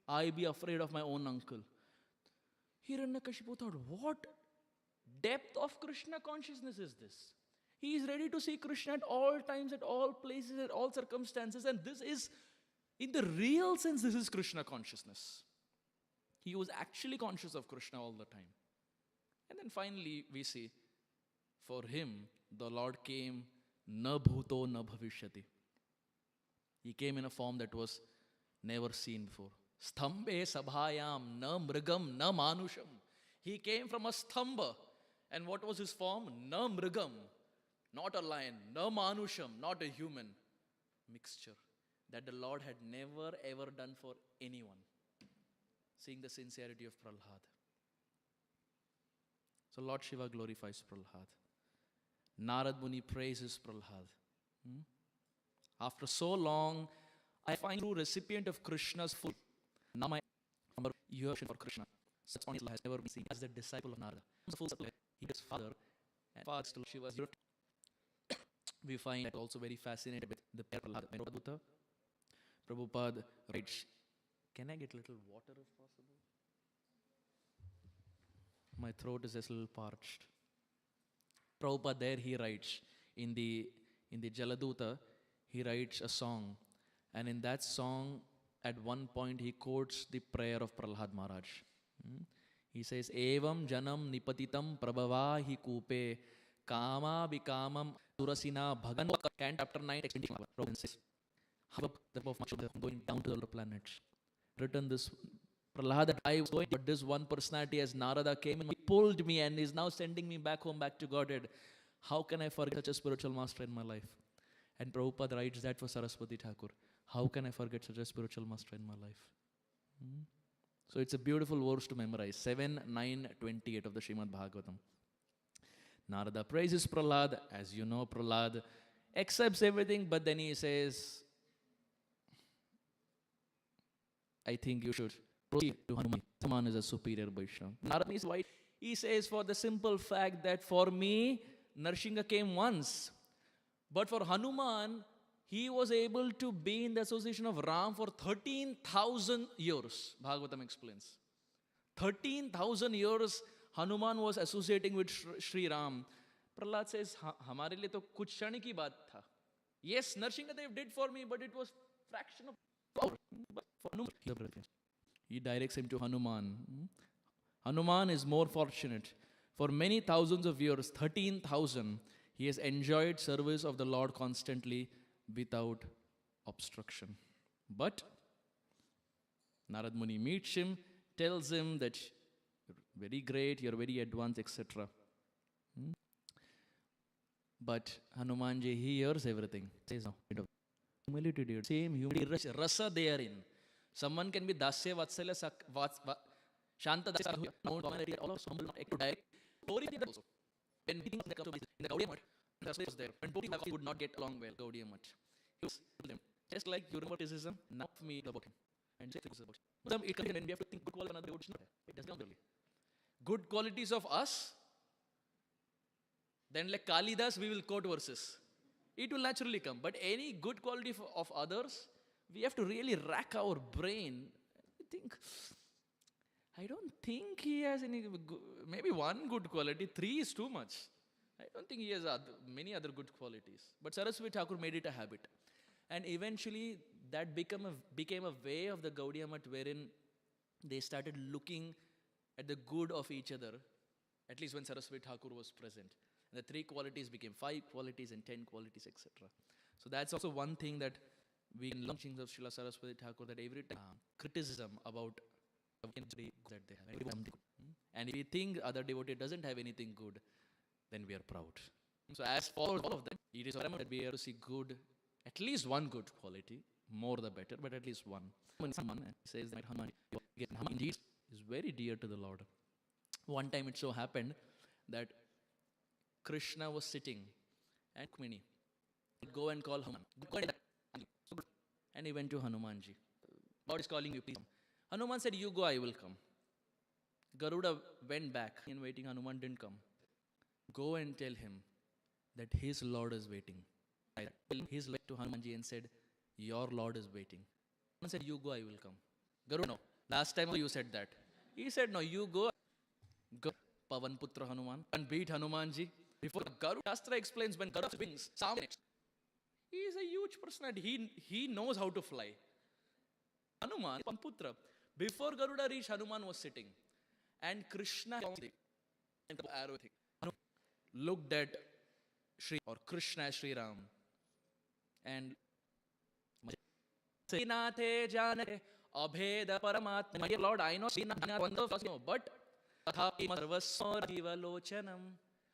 I be afraid of my own uncle? Hiranyakashipu thought, what depth of Krishna consciousness is this? He is ready to see Krishna at all times, at all places, at all circumstances. And this is, in the real sense, this is Krishna consciousness. He was actually conscious of Krishna all the time. And then finally, we see, for him, the Lord came, na bhuto na bhavishyati. He came in a form that was never seen before. Sthambe sabhayam na mrigam na manusham. He came from a stamba. And what was his form? Na mrigam. Not a lion, no manusham, not a human. Mixture that the Lord had never ever done for anyone. Seeing the sincerity of Prahlad. So Lord Shiva glorifies Prahlad. Narad Muni praises Prahlad. After so long, I find true recipient of Krishna's food. Now my you have for Krishna. Such honest has never been seen as the disciple of Narada. Full supply. He is father, and father still Shiva's. We find that also very fascinated with the Prahlad. Prabhupada writes, can I get a little water if possible? My throat is just a little parched. Prabhupada there he writes, in the Jaladuta, he writes a song. And in that song, at one point he quotes the prayer of Prahlad Maharaj. He says, Evam janam nipatitam prabhava hi kupe kama bikamam surasina bhagan. Canto chapter 9, text 21. Prabhupada says, how the of much of them going down to the other planets. Written this, Prahlad that I was going, but this one personality as Narada came and pulled me and is now sending me back home, back to Godhead. How can I forget such a spiritual master in my life? And Prabhupada writes that for Saraswati Thakur. How can I forget such a spiritual master in my life? So it's a beautiful verse to memorize. 7, 9, 28 of the Srimad Bhagavatam. Narada praises Prahlad. As you know, Prahlad accepts everything, but then he says, I think you should proceed to Hanuman. Hanuman is a superior Vaishnava. Narada is white. He says, for the simple fact that for me, Narsingha came once. But for Hanuman, he was able to be in the association of Ram for 13,000 years. Bhagavatam explains. 13,000 years Hanuman was associating with Sri Ram. Prahlad says, Hamare liye to kuch kshani ki baat tha. Yes, Narsingha Dev did for me, but it was fraction of power. But for Hanuman, he directs him to Hanuman. Hanuman is more fortunate. For many thousands of years, 13,000, he has enjoyed service of the Lord constantly without obstruction. But Narad Muni meets him, tells him that you're very great, you're very advanced, etc. But Hanumanji, he hears everything. Says, no, humility, dude. Same humility, rasa they are in. Someone can be dasya, vatsalya, shanta, dasya, all of humble, not to die. Glory also. When meeting in the Gaudiya Mutt, Rasa was there. When both would not get along well, Gaudiya Mutt. He was with them. Just like you remember criticism, now for me about him. And say things about him. It comes in and we have to think good quality another, it does not really. good qualities of us, then like Kalidas, we will quote verses. It will naturally come. But any good quality of others, we have to really rack our brain. I don't think he has any, maybe one good quality, 3 is too much. I don't think he has many other good qualities. But Saraswati Thakur made it a habit. And eventually that became a way of the Gaudiya Math wherein they started looking at the good of each other, at least when Saraswati Thakur was present. And the 3 qualities became 5 qualities and 10 qualities, etc. So that's also one thing that we in launchings of Srila Saraswati Thakur, that every time criticism about that they have. And if we think other devotee doesn't have anything good, then we are proud. So as for all of them, it is paramount that we have to see good, at least one good quality, more the better, but at least one. When someone says that Hanuman indeed is very dear to the Lord. One time it so happened that Krishna was sitting and Rukmini would go and call Hanuman. And he went to Hanumanji. God is calling you, please. Hanuman said, you go, I will come. Garuda went back and waiting. Hanuman didn't come. Go and tell him that his Lord is waiting. His went to Hanumanji and said, your Lord is waiting. Hanuman said, you go, I will come. Garuda, no. Last time you said that. He said, no, you go. Go. Pavan Putra Hanuman and beat Hanumanji. Before Garuda, Shastra explains when Garuda wings, he is a huge personality. He knows how to fly. Hanuman, Pavan before Garuda reached, Hanuman was sitting. And Krishna looked at Shri or Krishna as Sri Ram. And Abheda Paramatma. My dear Lord, I know but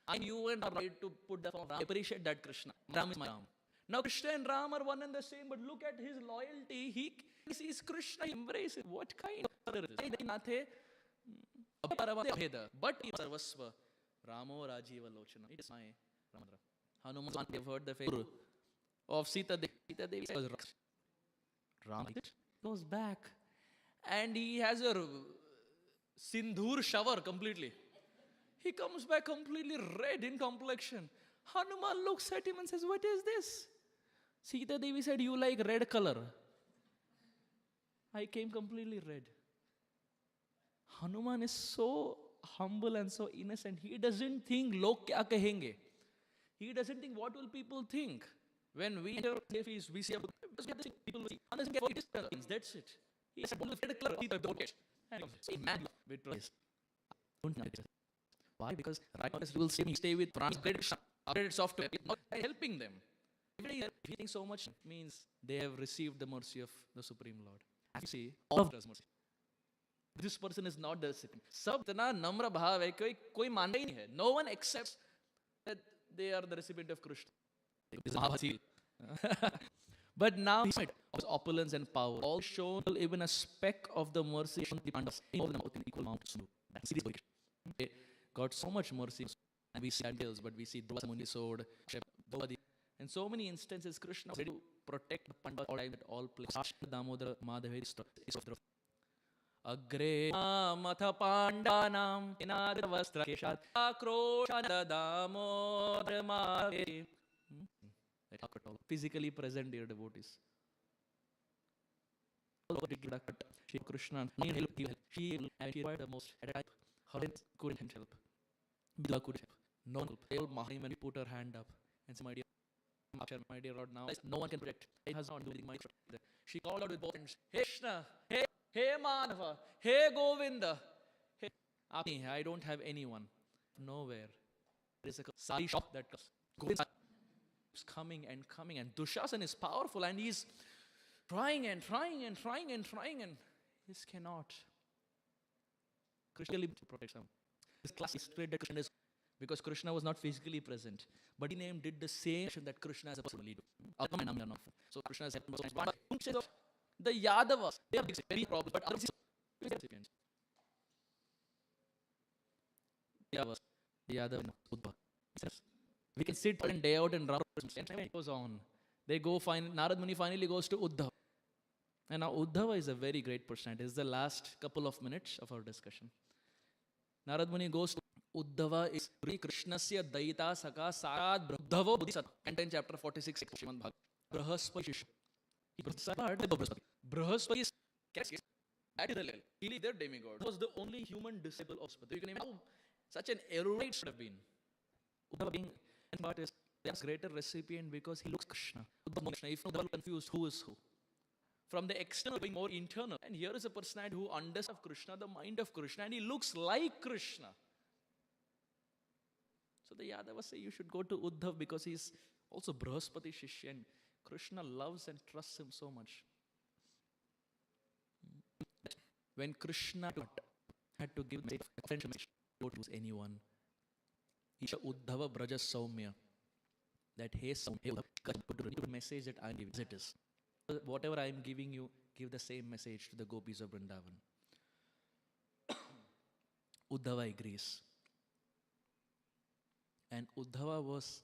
I knew and right to put the form. I appreciate that, Krishna. Ram is my Ram. Now Krishna and Ram are one and the same, but look at his loyalty. He sees Krishna, embrace it. What kind of it is? But Sarvasva Ramo Rajiva Lochana. It is my Ramadra. Hanuman, we have heard the fable of Sita Devi. Sita Devi was Ram goes back and he has a Sindhur shower completely. He comes back completely red in complexion. Hanuman looks at him and says, what is this? Sita Devi said, you like red color. I came completely red. Hanuman is so humble and so innocent. He doesn't think, log kya kahenge. He doesn't think, what will people think? When we hear we see people see. That's it. He said, red color. And man with praise. Why? Because right now we will stay with upgraded software, not helping them. If you think so much means they have received the mercy of the Supreme Lord. As you see, all of us mercy. This person is not the recipient. Sab itna namra bhav hai, koi manda hi nahi hai. No one accepts that they are the recipient of Krishna. But now, despite of opulence and power, all shown even a speck of the mercy shown the Pandavas in equal amount. That's they got so much mercy, and we see details, but we see Dvasa Muni sword, Dovadi, and so many instances Krishna was ready to protect the Pandavas all time at all places. Damodara Madhavi is of the Agre Matha Pandanam Inadra Vastra Keshat Akroshada Damodara Madhavi. Physically present, dear devotees. Krishna, she required the most. At a time, her couldn't help. Bila could help. No one could help. When we put her hand up and said, my dear Lord, now no one can protect. It has not doing my. She called out with both hands, Hey Krishna, hey Manava, hey Govinda. Hey, I don't have anyone. Nowhere. There is a sari shop that goes. Coming and coming, and Dushasana is powerful, and he's trying and he cannot. Krishna protects him. This class is straight that Krishna is, because Krishna was not physically present, but he did the same action that Krishna as a person will do. So Krishna is the Yadavas, they have very problems, but others the Yadavas, Uddhava. We can sit and day out and run. It goes on. They go Narad Muni finally goes to Uddhava. And now Uddhava is a very great personality. This is the last couple of minutes of our discussion. Narad Muni goes to Uddhava is Krishnasya Daita Saka Sarat Uddhavo Bodhisattva. And then chapter 46, Srimad Bhagavatam. Brahaspati Shishya. He Brahaspati is at the level. He is their demigod. He was the only human disciple of Brahaspati. You can imagine how such an erudite should have been. Uddhava being but is there's greater recipient because he looks Krishna. If you are confused, who is who? From the external being more internal. And here is a personality who understands Krishna, the mind of Krishna, and he looks like Krishna. So the Yadavas say you should go to Uddhav because he's also Brahaspati Shishya and Krishna loves and trusts him so much. When Krishna had to give attention to anyone, Isha Uddhava Braja Saumya, that hey Saumya, put a message that I'm giving. It is. Whatever I am giving you, give the same message to the gopis of Vrindavan. Uddhava agrees. And Uddhava was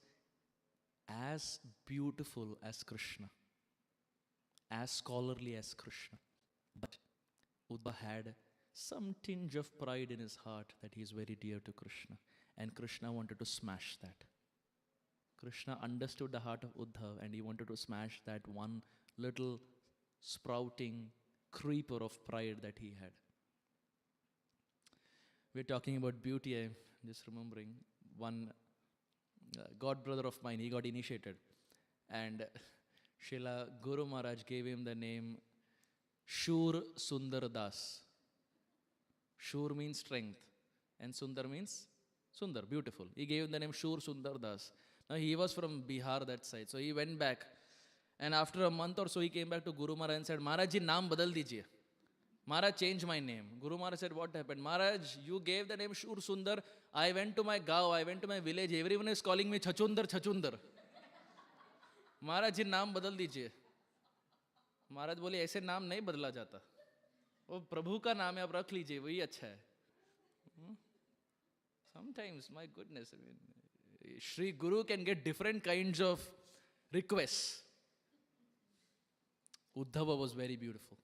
as beautiful as Krishna, as scholarly as Krishna. But Uddhava had some tinge of pride in his heart that he is very dear to Krishna. And Krishna wanted to smash that. Krishna understood the heart of Uddhava and he wanted to smash that one little sprouting creeper of pride that he had. We're talking about beauty. I'm just remembering one god brother of mine, he got initiated. And Srila Guru Maharaj gave him the name Shur Sundar Das. Shur means strength and Sundar means Sundar, beautiful. He gave him the name Shur Sundar Das. Now he was from Bihar, that side. So he went back. And after a month or so, he came back to Guru Maharaj and said, Maharaj ji, naam badal dijiye. Maharaj, change my name. Guru Maharaj said, what happened? Maharaj, you gave the name Shur Sundar. I went to my gaon, I went to my village. Everyone is calling me Chachundar, Chachundar. Maharaj ji, naam badal dijiye. Maharaj बोले ऐसे नाम नहीं बदला जाता. वो प्रभु का नाम है, आप रख लीजिए, वही अच्छा है. Sometimes, my goodness, I mean, Shri Guru can get different kinds of requests. Uddhava was very beautiful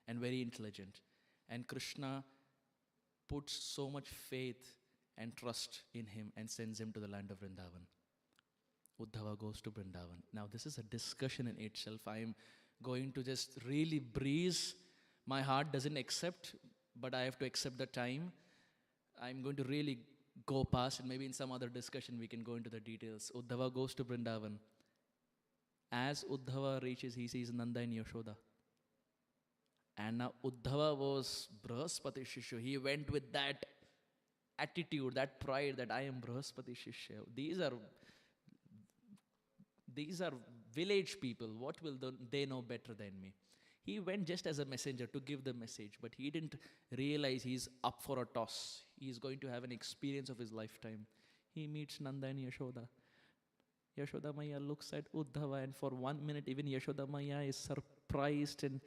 and very intelligent. And Krishna puts so much faith and trust in him and sends him to the land of Vrindavan. Uddhava goes to Vrindavan. Now this is a discussion in itself. I am going to just really breeze. My heart doesn't accept, but I have to accept the time. I'm going to really go past, and maybe in some other discussion we can go into the details. Uddhava goes to Vrindavan. As Uddhava reaches, he sees Nanda and Yashoda. And now Uddhava was Brahaspati Shishya. He went with that attitude, that pride that I am Brahaspati Shishya. These are village people. What will they know better than me? He went just as a messenger to give the message, but he didn't realize he's up for a toss. He's going to have an experience of his lifetime. He meets Nanda and Yashoda. Yashoda Maya looks at Uddhava, and for 1 minute even Yashoda Maya is surprised and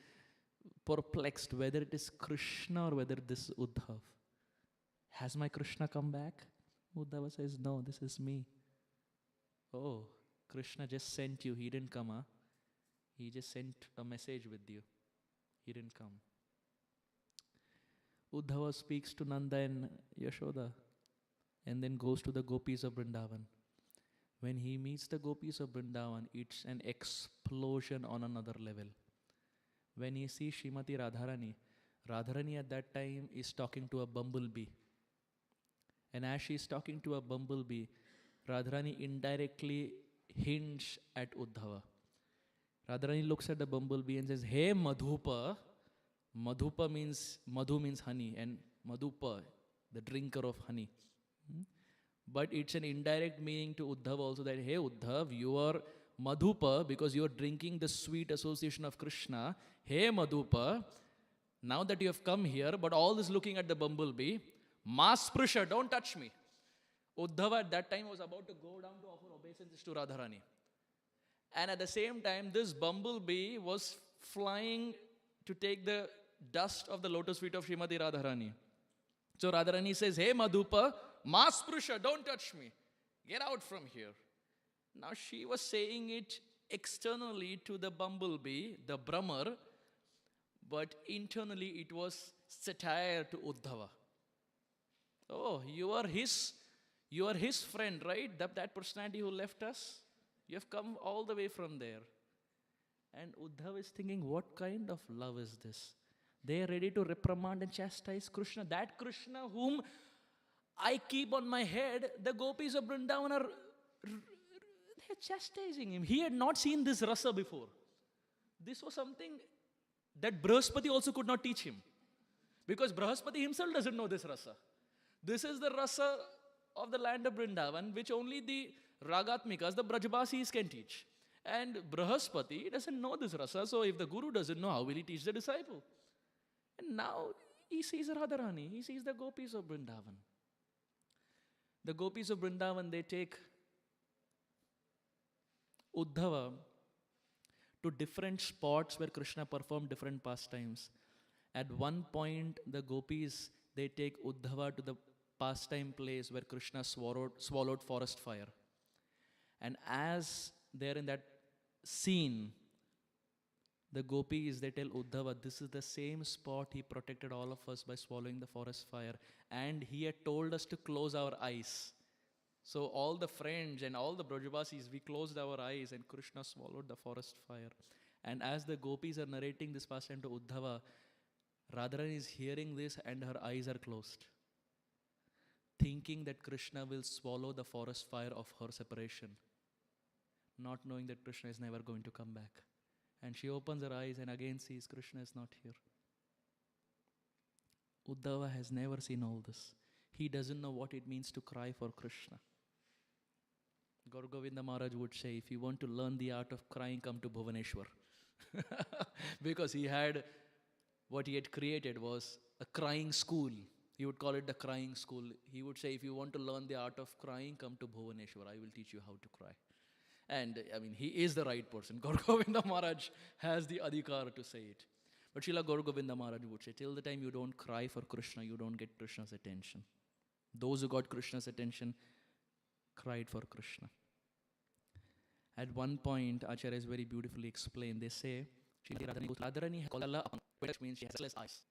perplexed whether it is Krishna or whether this is Uddhav. Has my Krishna come back? Uddhava says, no, this is me. Oh, Krishna just sent you. He didn't come, huh? He just sent a message with you. He didn't come. Uddhava speaks to Nanda and Yashoda and then goes to the gopis of Vrindavan. When he meets the gopis of Vrindavan, it's an explosion on another level. When he sees Srimati Radharani, Radharani at that time is talking to a bumblebee. And as she is talking to a bumblebee, Radharani indirectly hints at Uddhava. Radharani looks at the bumblebee and says, hey Madhupa. Madhupa means, Madhu means honey, and Madhupa, the drinker of honey. But it's an indirect meaning to Uddhav also that, hey Uddhav, you are Madhupa because you are drinking the sweet association of Krishna. Hey Madhupa, now that you have come here, but all this looking at the bumblebee, Masprisha, don't touch me. Uddhava at that time was about to go down to offer obeisances to Radharani. And at the same time, this bumblebee was flying to take the dust of the lotus feet of Srimati Radharani. So Radharani says, hey Madhupa, Masprisha, don't touch me. Get out from here. Now she was saying it externally to the bumblebee, the Brahmar, but internally it was satire to Uddhava. Oh, you are his friend, right? That personality who left us. You have come all the way from there. And Uddhav is thinking, what kind of love is this? They are ready to reprimand and chastise Krishna. That Krishna whom I keep on my head, the gopis of Vrindavan are they're chastising him. He had not seen this rasa before. This was something that Brahaspati also could not teach him. Because Brahaspati himself doesn't know this rasa. This is the rasa of the land of Vrindavan, which only the Ragatmikas, the Brajbasis can teach. And Brahaspati doesn't know this rasa, so if the Guru doesn't know, how will he teach the disciple? And now he sees Radharani, he sees the gopis of Vrindavan. The gopis of Vrindavan, they take Uddhava to different spots where Krishna performed different pastimes. At one point, the gopis, they take Uddhava to the pastime place where Krishna swallowed forest fire. And as they're in that scene, the gopis, they tell Uddhava, this is the same spot he protected all of us by swallowing the forest fire. And he had told us to close our eyes. So all the friends and all the Brajavasis, we closed our eyes and Krishna swallowed the forest fire. And as the gopis are narrating this pastime to Uddhava, Radharani is hearing this and her eyes are closed, thinking that Krishna will swallow the forest fire of her separation, not knowing that Krishna is never going to come back. And she opens her eyes and again sees Krishna is not here. Uddhava has never seen all this. He doesn't know what it means to cry for Krishna. Gaur Govinda Maharaj would say, if you want to learn the art of crying, come to Bhuvaneshwar. Because he had, what he had created was a crying school. He would call it the crying school. He would say, if you want to learn the art of crying, come to Bhuvaneshwar. I will teach you how to cry. And I mean, he is the right person. Gaur Govinda Maharaj has the adhikar to say it. But Srila Gaur Govinda Maharaj would say, till the time you don't cry for Krishna, you don't get Krishna's attention. Those who got Krishna's attention cried for Krishna. At one point, Acharyas very beautifully explained, they say, Radharani has called Allah upon, which means she has less eyes.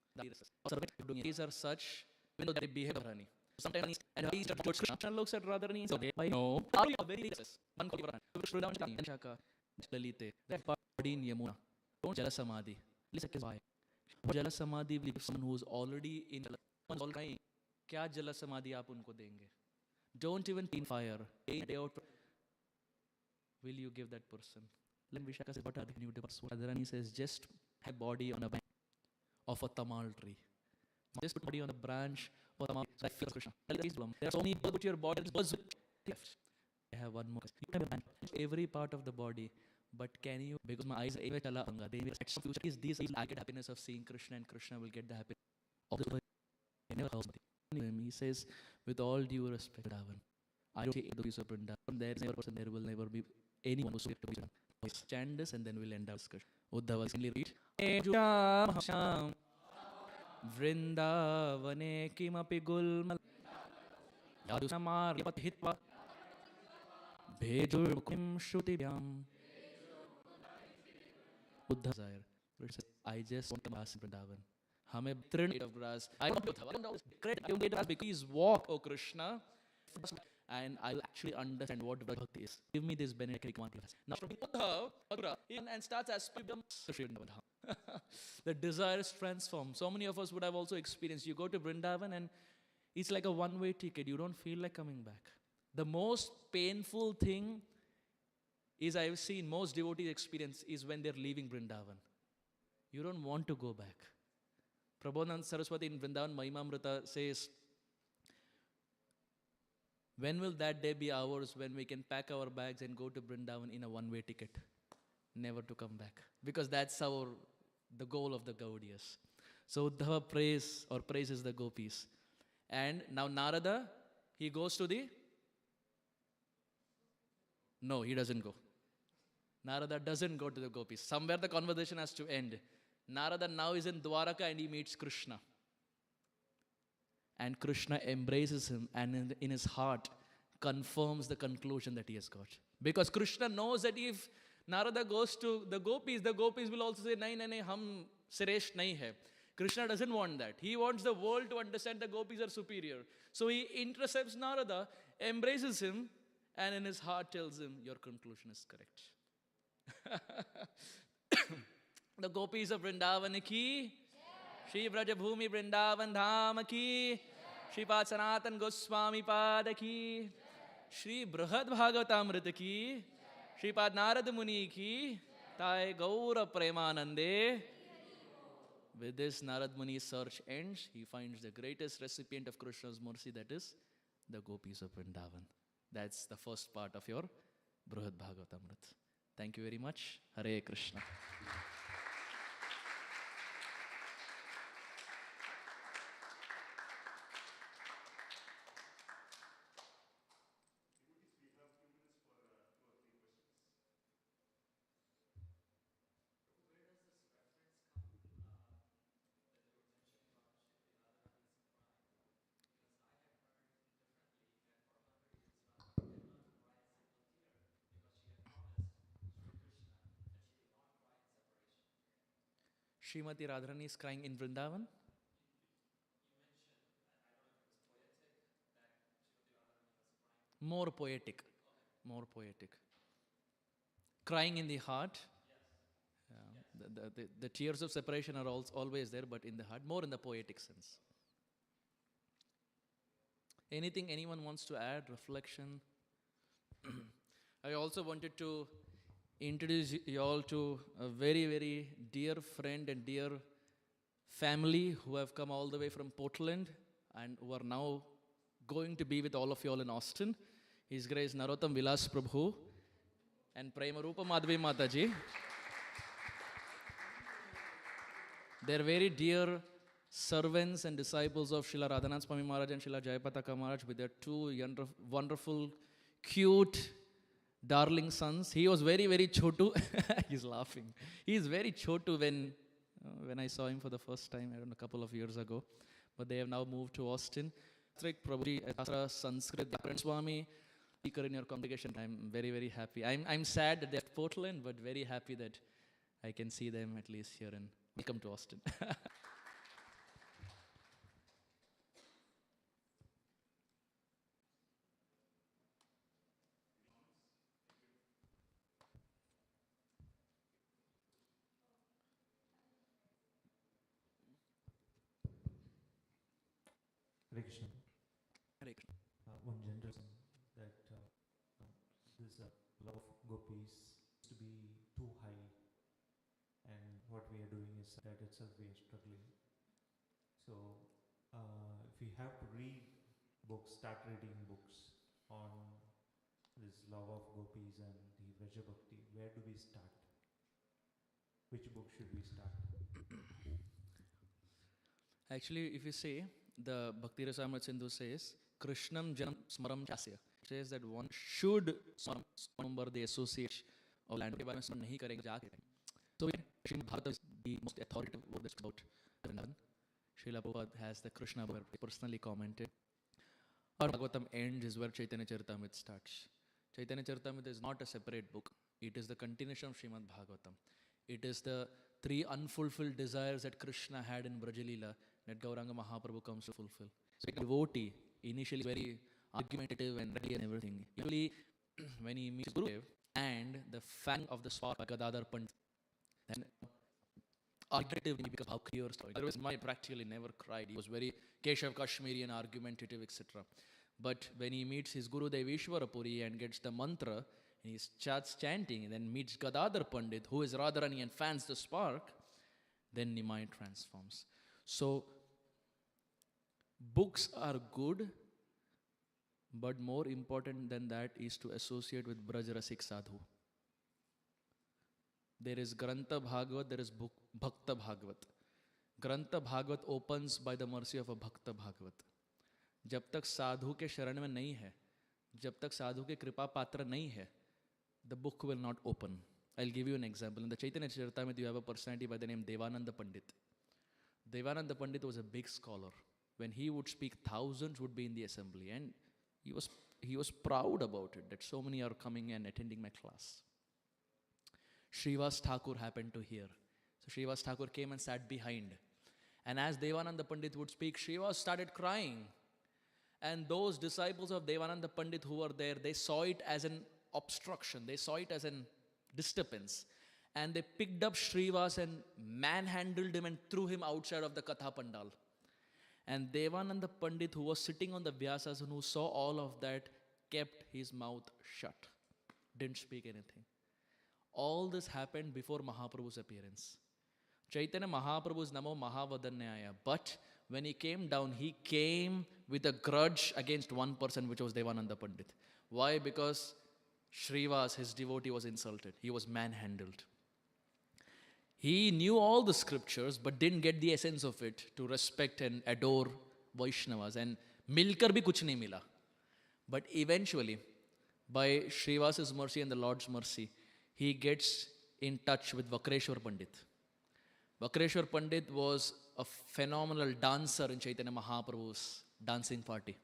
These are such, even though they behave like Radharani. Sometimes, and Krishna looks at Radharani and says, I know, are you very restless? One call Arjuna Sakha body in Yamuna. Don't jealous samadhi. Listen why. Jealous samadhi will give someone who is already in crying. Kya jealous samadhi aap unko denge? Don't even in fire. Day out. Will you give that person? Then Vishaka says, what are you do? Radharani says, just have body on a branch of a tamal tree. Just put body on a branch of a tamal tree. Krishna. There are so many birds with your body. Birds left. I have one more. You can have every part of the body. But can you, because my eyes are chala anga, they will future is this I get happiness of seeing Krishna and Krishna will get the happiness of the He says, with all due respect, Vrindavan, I don't say the piece of Vrindavan. There is never person, there will never be anyone who's to be chant this and then we'll end our discussion. Uddhava simply read Vrindavane kimapi gulmal Yadu samar yapat hitva Bhejur kim shutibhyam Uddhava desire. I just want to pass in Vrindavan. Hame trin of grass. I don't know. Because please walk, O Krishna, and I'll actually understand what bhakti is. Give me this benefit. Now, Uddhava and starts aspiring. The desire is transformed. So many of us would have also experienced. You go to Vrindavan and it's like a one-way ticket. You don't feel like coming back. The most painful thing is I've seen most devotees experience is when they're leaving Vrindavan. You don't want to go back. Prabodhananda Saraswati in Vrindavan Mahimamrita says, when will that day be ours when we can pack our bags and go to Vrindavan in a one-way ticket? Never to come back. Because that's the goal of the Gaudiyas. So Uddhava praises the gopis. And now Narada, he goes to the... No, he doesn't go. Narada doesn't go to the gopis. Somewhere the conversation has to end. Narada now is in Dwaraka and he meets Krishna. And Krishna embraces him and in his heart confirms the conclusion that he has got. Because Krishna knows that if Narada goes to the gopis will also say, nahi, hum Suresh nahi hai. Krishna doesn't want that. He wants the world to understand the gopis are superior. So he intercepts Narada, embraces him, and in his heart tells him, your conclusion is correct. The gopis of Vrindavan ki, Shri Vrajabhumi Vrindavan Dham ki, Shri Pad Sanatan Goswami Pad ki, Shri Brihad Bhagavatamrita ki, Shri Pad Narad Muni ki, Tai Gaura Premanande. With this, Narad Muni's search ends. He finds the greatest recipient of Krishna's mercy, that is the gopis of Vrindavan. That's the first part of your Brihad Bhagavatamrita. Thank you very much. Hare Krishna. Srimati Radharani is crying in Vrindavan. More poetic. More poetic. Crying in the heart. Yeah. The tears of separation are always there, but in the heart, more in the poetic sense. Anything anyone wants to add? Reflection? I also wanted to introduce you all to a very, very dear friend and dear family who have come all the way from Portland and who are now going to be with all of you all in Austin. His Grace Narottam Vilas Prabhu and Premarupa Madhavi Mataji. They're very dear servants and disciples of Srila Radhanath Swami Maharaj and Srila Jayapataka Maharaj with their two wonderful, cute, darling sons. He was very, very chotu. He's laughing. He's very chotu when I saw him for the first time, I don't know, a couple of years ago. But they have now moved to Austin. Prabhuji, Asra, Sanskrit, Swami, speaker in your congregation. I'm very, very happy. I'm sad that they're Portland, but very happy that I can see them at least here, and welcome to Austin. Hare Krishna. Hare Krishna. One general thing that this love of gopis to be too high, and what we are doing is that itself we are struggling. So if we have to read books, start reading books on this love of gopis and the Vraja Bhakti, where do we start? Which book should we start? Actually, if you say, the Bhakti Rasamrita Sindhu says, Krishnam Janam Smaram Chasya. It says that one should remember the association of land. So, Srimad Bhagavatam is the most authoritative word that's about Vrindavan. Srila Prabhupada has the Krishna book personally commented. Our Bhagavatam ends is where Chaitanya Charitamrita starts. Chaitanya Charitamrita is not a separate book. It is the continuation of Srimad Bhagavatam. It is the three unfulfilled desires that Krishna had in Brajalila that Gauranga Mahaprabhu comes to fulfill. So a devotee, initially very argumentative and ready and everything. Usually, when he meets Gurudev and the fang of the spark by Gadadhar Pandit, then argumentative because how clear story. Otherwise, my practically never cried. He was very Keshav Kashmiri and argumentative, etc. But when he meets his Guru Deveshwarapuri and gets the mantra, and he starts chanting, and then meets Gadadhar Pandit, who is Radharani and fans the spark, then the mind transforms. So, books are good, but more important than that is to associate with Braj Rasik Sadhu. There is Grantha Bhagavat, there is Bhakta Bhagavat. Grantha Bhagavat opens by the mercy of a Bhakta Bhagavat. जब तक साधु के शरण में नहीं है, जब तक साधु के कृपा पात्र नहीं है, the book will not open. I'll give you an example. In the Chaitanya Charitamrita, you have a personality by the name Devananda Pandit. Devananda Pandit was a big scholar. When he would speak, thousands would be in the assembly, and he was proud about it, that so many are coming and attending my class. Srivas Thakur happened to hear. So Srivas Thakur came and sat behind. And as Devananda Pandit would speak, Srivas started crying. And those disciples of Devananda Pandit who were there, they saw it as an obstruction. They saw it as an disturbance. And they picked up Srivas and manhandled him and threw him outside of the Katha Pandal. And Devananda Pandit, who was sitting on the Vyasas and who saw all of that, kept his mouth shut. Didn't speak anything. All this happened before Mahaprabhu's appearance. Chaitanya Mahaprabhu's Namo Mahavadanyaya. But when he came down, he came with a grudge against one person, which was Devananda Pandit. Why? Because Srivas, his devotee, was insulted. He was manhandled. He knew all the scriptures, but didn't get the essence of it to respect and adore Vaishnavas. And milkar bhi kuch nahi mila. But eventually, by Srivas's mercy and the Lord's mercy, he gets in touch with Vakreshwar Pandit. Vakreshwar Pandit was a phenomenal dancer in Chaitanya Mahaprabhu's dancing party.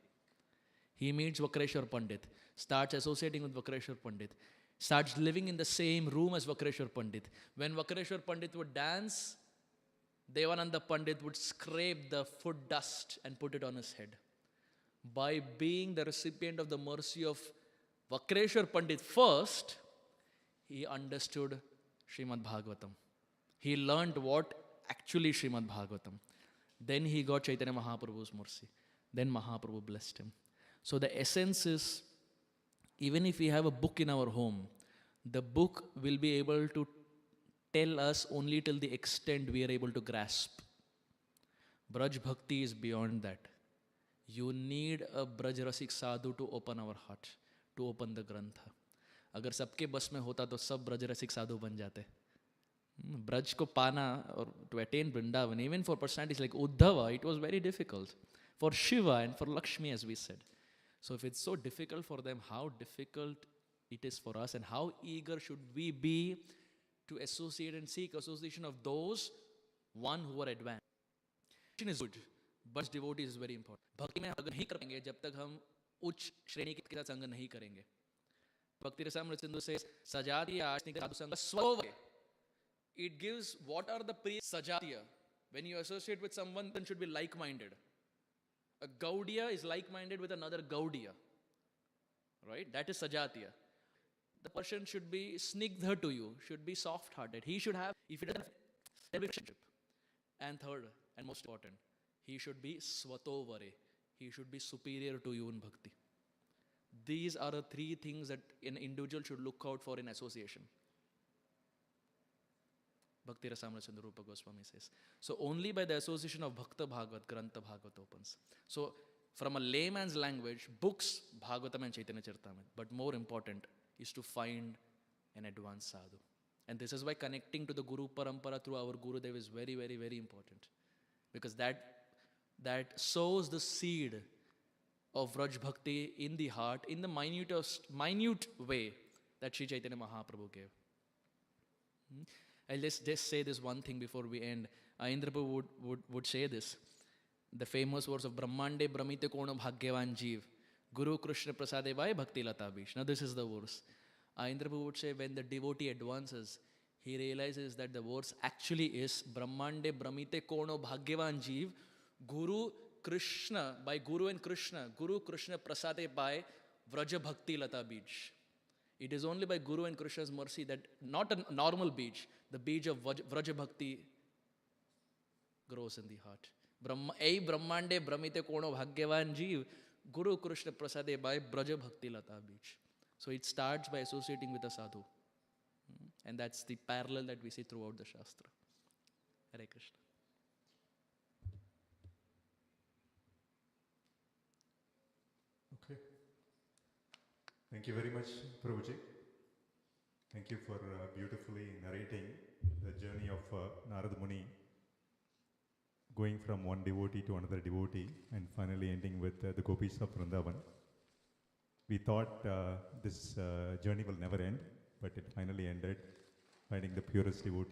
He meets Vakreshwar Pandit, starts associating with Vakreshwar Pandit, starts living in the same room as Vakreshwar Pandit. When Vakreshwar Pandit would dance, Devananda Pandit would scrape the foot dust and put it on his head. By being the recipient of the mercy of Vakreshwar Pandit first, he understood Srimad Bhagavatam. He learned what actually Srimad Bhagavatam. Then he got Chaitanya Mahaprabhu's mercy. Then Mahaprabhu blessed him. So the essence is, even if we have a book in our home, the book will be able to tell us only till the extent we are able to grasp. Braj Bhakti is beyond that. You need a Braj Rasik Sadhu to open our heart, to open the Grantha. अगर सबके बस में होता तो सब ब्रज रसिक साधु बन जाते. Braj ko pana, or to attain Vrindavan, even for personalities like Uddhava, it was very difficult. For Shiva and for Lakshmi, as we said. So if it's so difficult for them, how difficult it is for us, and how eager should we be to associate and seek association of those one who are advanced. Is good, but devotee is very important. Bhakti में अगर नहीं करेंगे जब तक हम उच्च श्रेणी के साथ संग नहीं करेंगे. Bhakti Rasamrita Sindhu says, Sajatiya Ashnika Sadhu Sangha Swava. It gives what are the pre Sajatiya. When you associate with someone, then should be like-minded. A Gaudiya is like-minded with another Gaudiya. Right? That is Sajatiya. The person should be snigdha to you, should be soft-hearted. He should have, if he doesn't have relationship. And third, and most important, he should be Svatovare. He should be superior to you in bhakti. These are the three things that an individual should look out for in association. Bhakti Rasamrita Sindhu Rupa Goswami says. So only by the association of Bhakta Bhagavat, Grantha Bhagavat opens. So from a layman's language, books, Bhagavatam and Chaitanya Charitamrita. But more important is to find an advanced sadhu. And this is why connecting to the Guru Parampara through our Gurudev is very, very, very important. Because that sows the seed of Vraj Bhakti in the heart in the minute way that Sri Chaitanya Mahaprabhu gave. I'll just say this one thing before we end. Indra Prabhu would say this. The famous words of Brahmande Brahmite Kono Bhagyavan Jeev. Guru Krishna Prasade Vai Bhakti Lata Bish. Now this is the verse. Indra Prabhu would say when the devotee advances, he realizes that the verse actually is Brahmande Brahmite Kono Bhagyavan Jeev. Guru Krishna, by Guru and Krishna, Guru Krishna Prasade by Vraja Bhakti Lata Bij. It is only by Guru and Krishna's mercy that not a normal bij, the bij of Vraja Bhakti grows in the heart. Brahmande Brahmite Kono Bhagyavan Jeev, Guru Krishna Prasade by Vraja Bhakti Lata Bij. So it starts by associating with a sadhu. And that's the parallel that we see throughout the Shastra. Hare Krishna. Okay. Thank you very much, Prabhuji. Thank you for beautifully narrating the journey of Narad Muni, going from one devotee to another devotee, and finally ending with the Gopis of Vrindavan. We thought this journey will never end, but it finally ended, finding the purest devotee.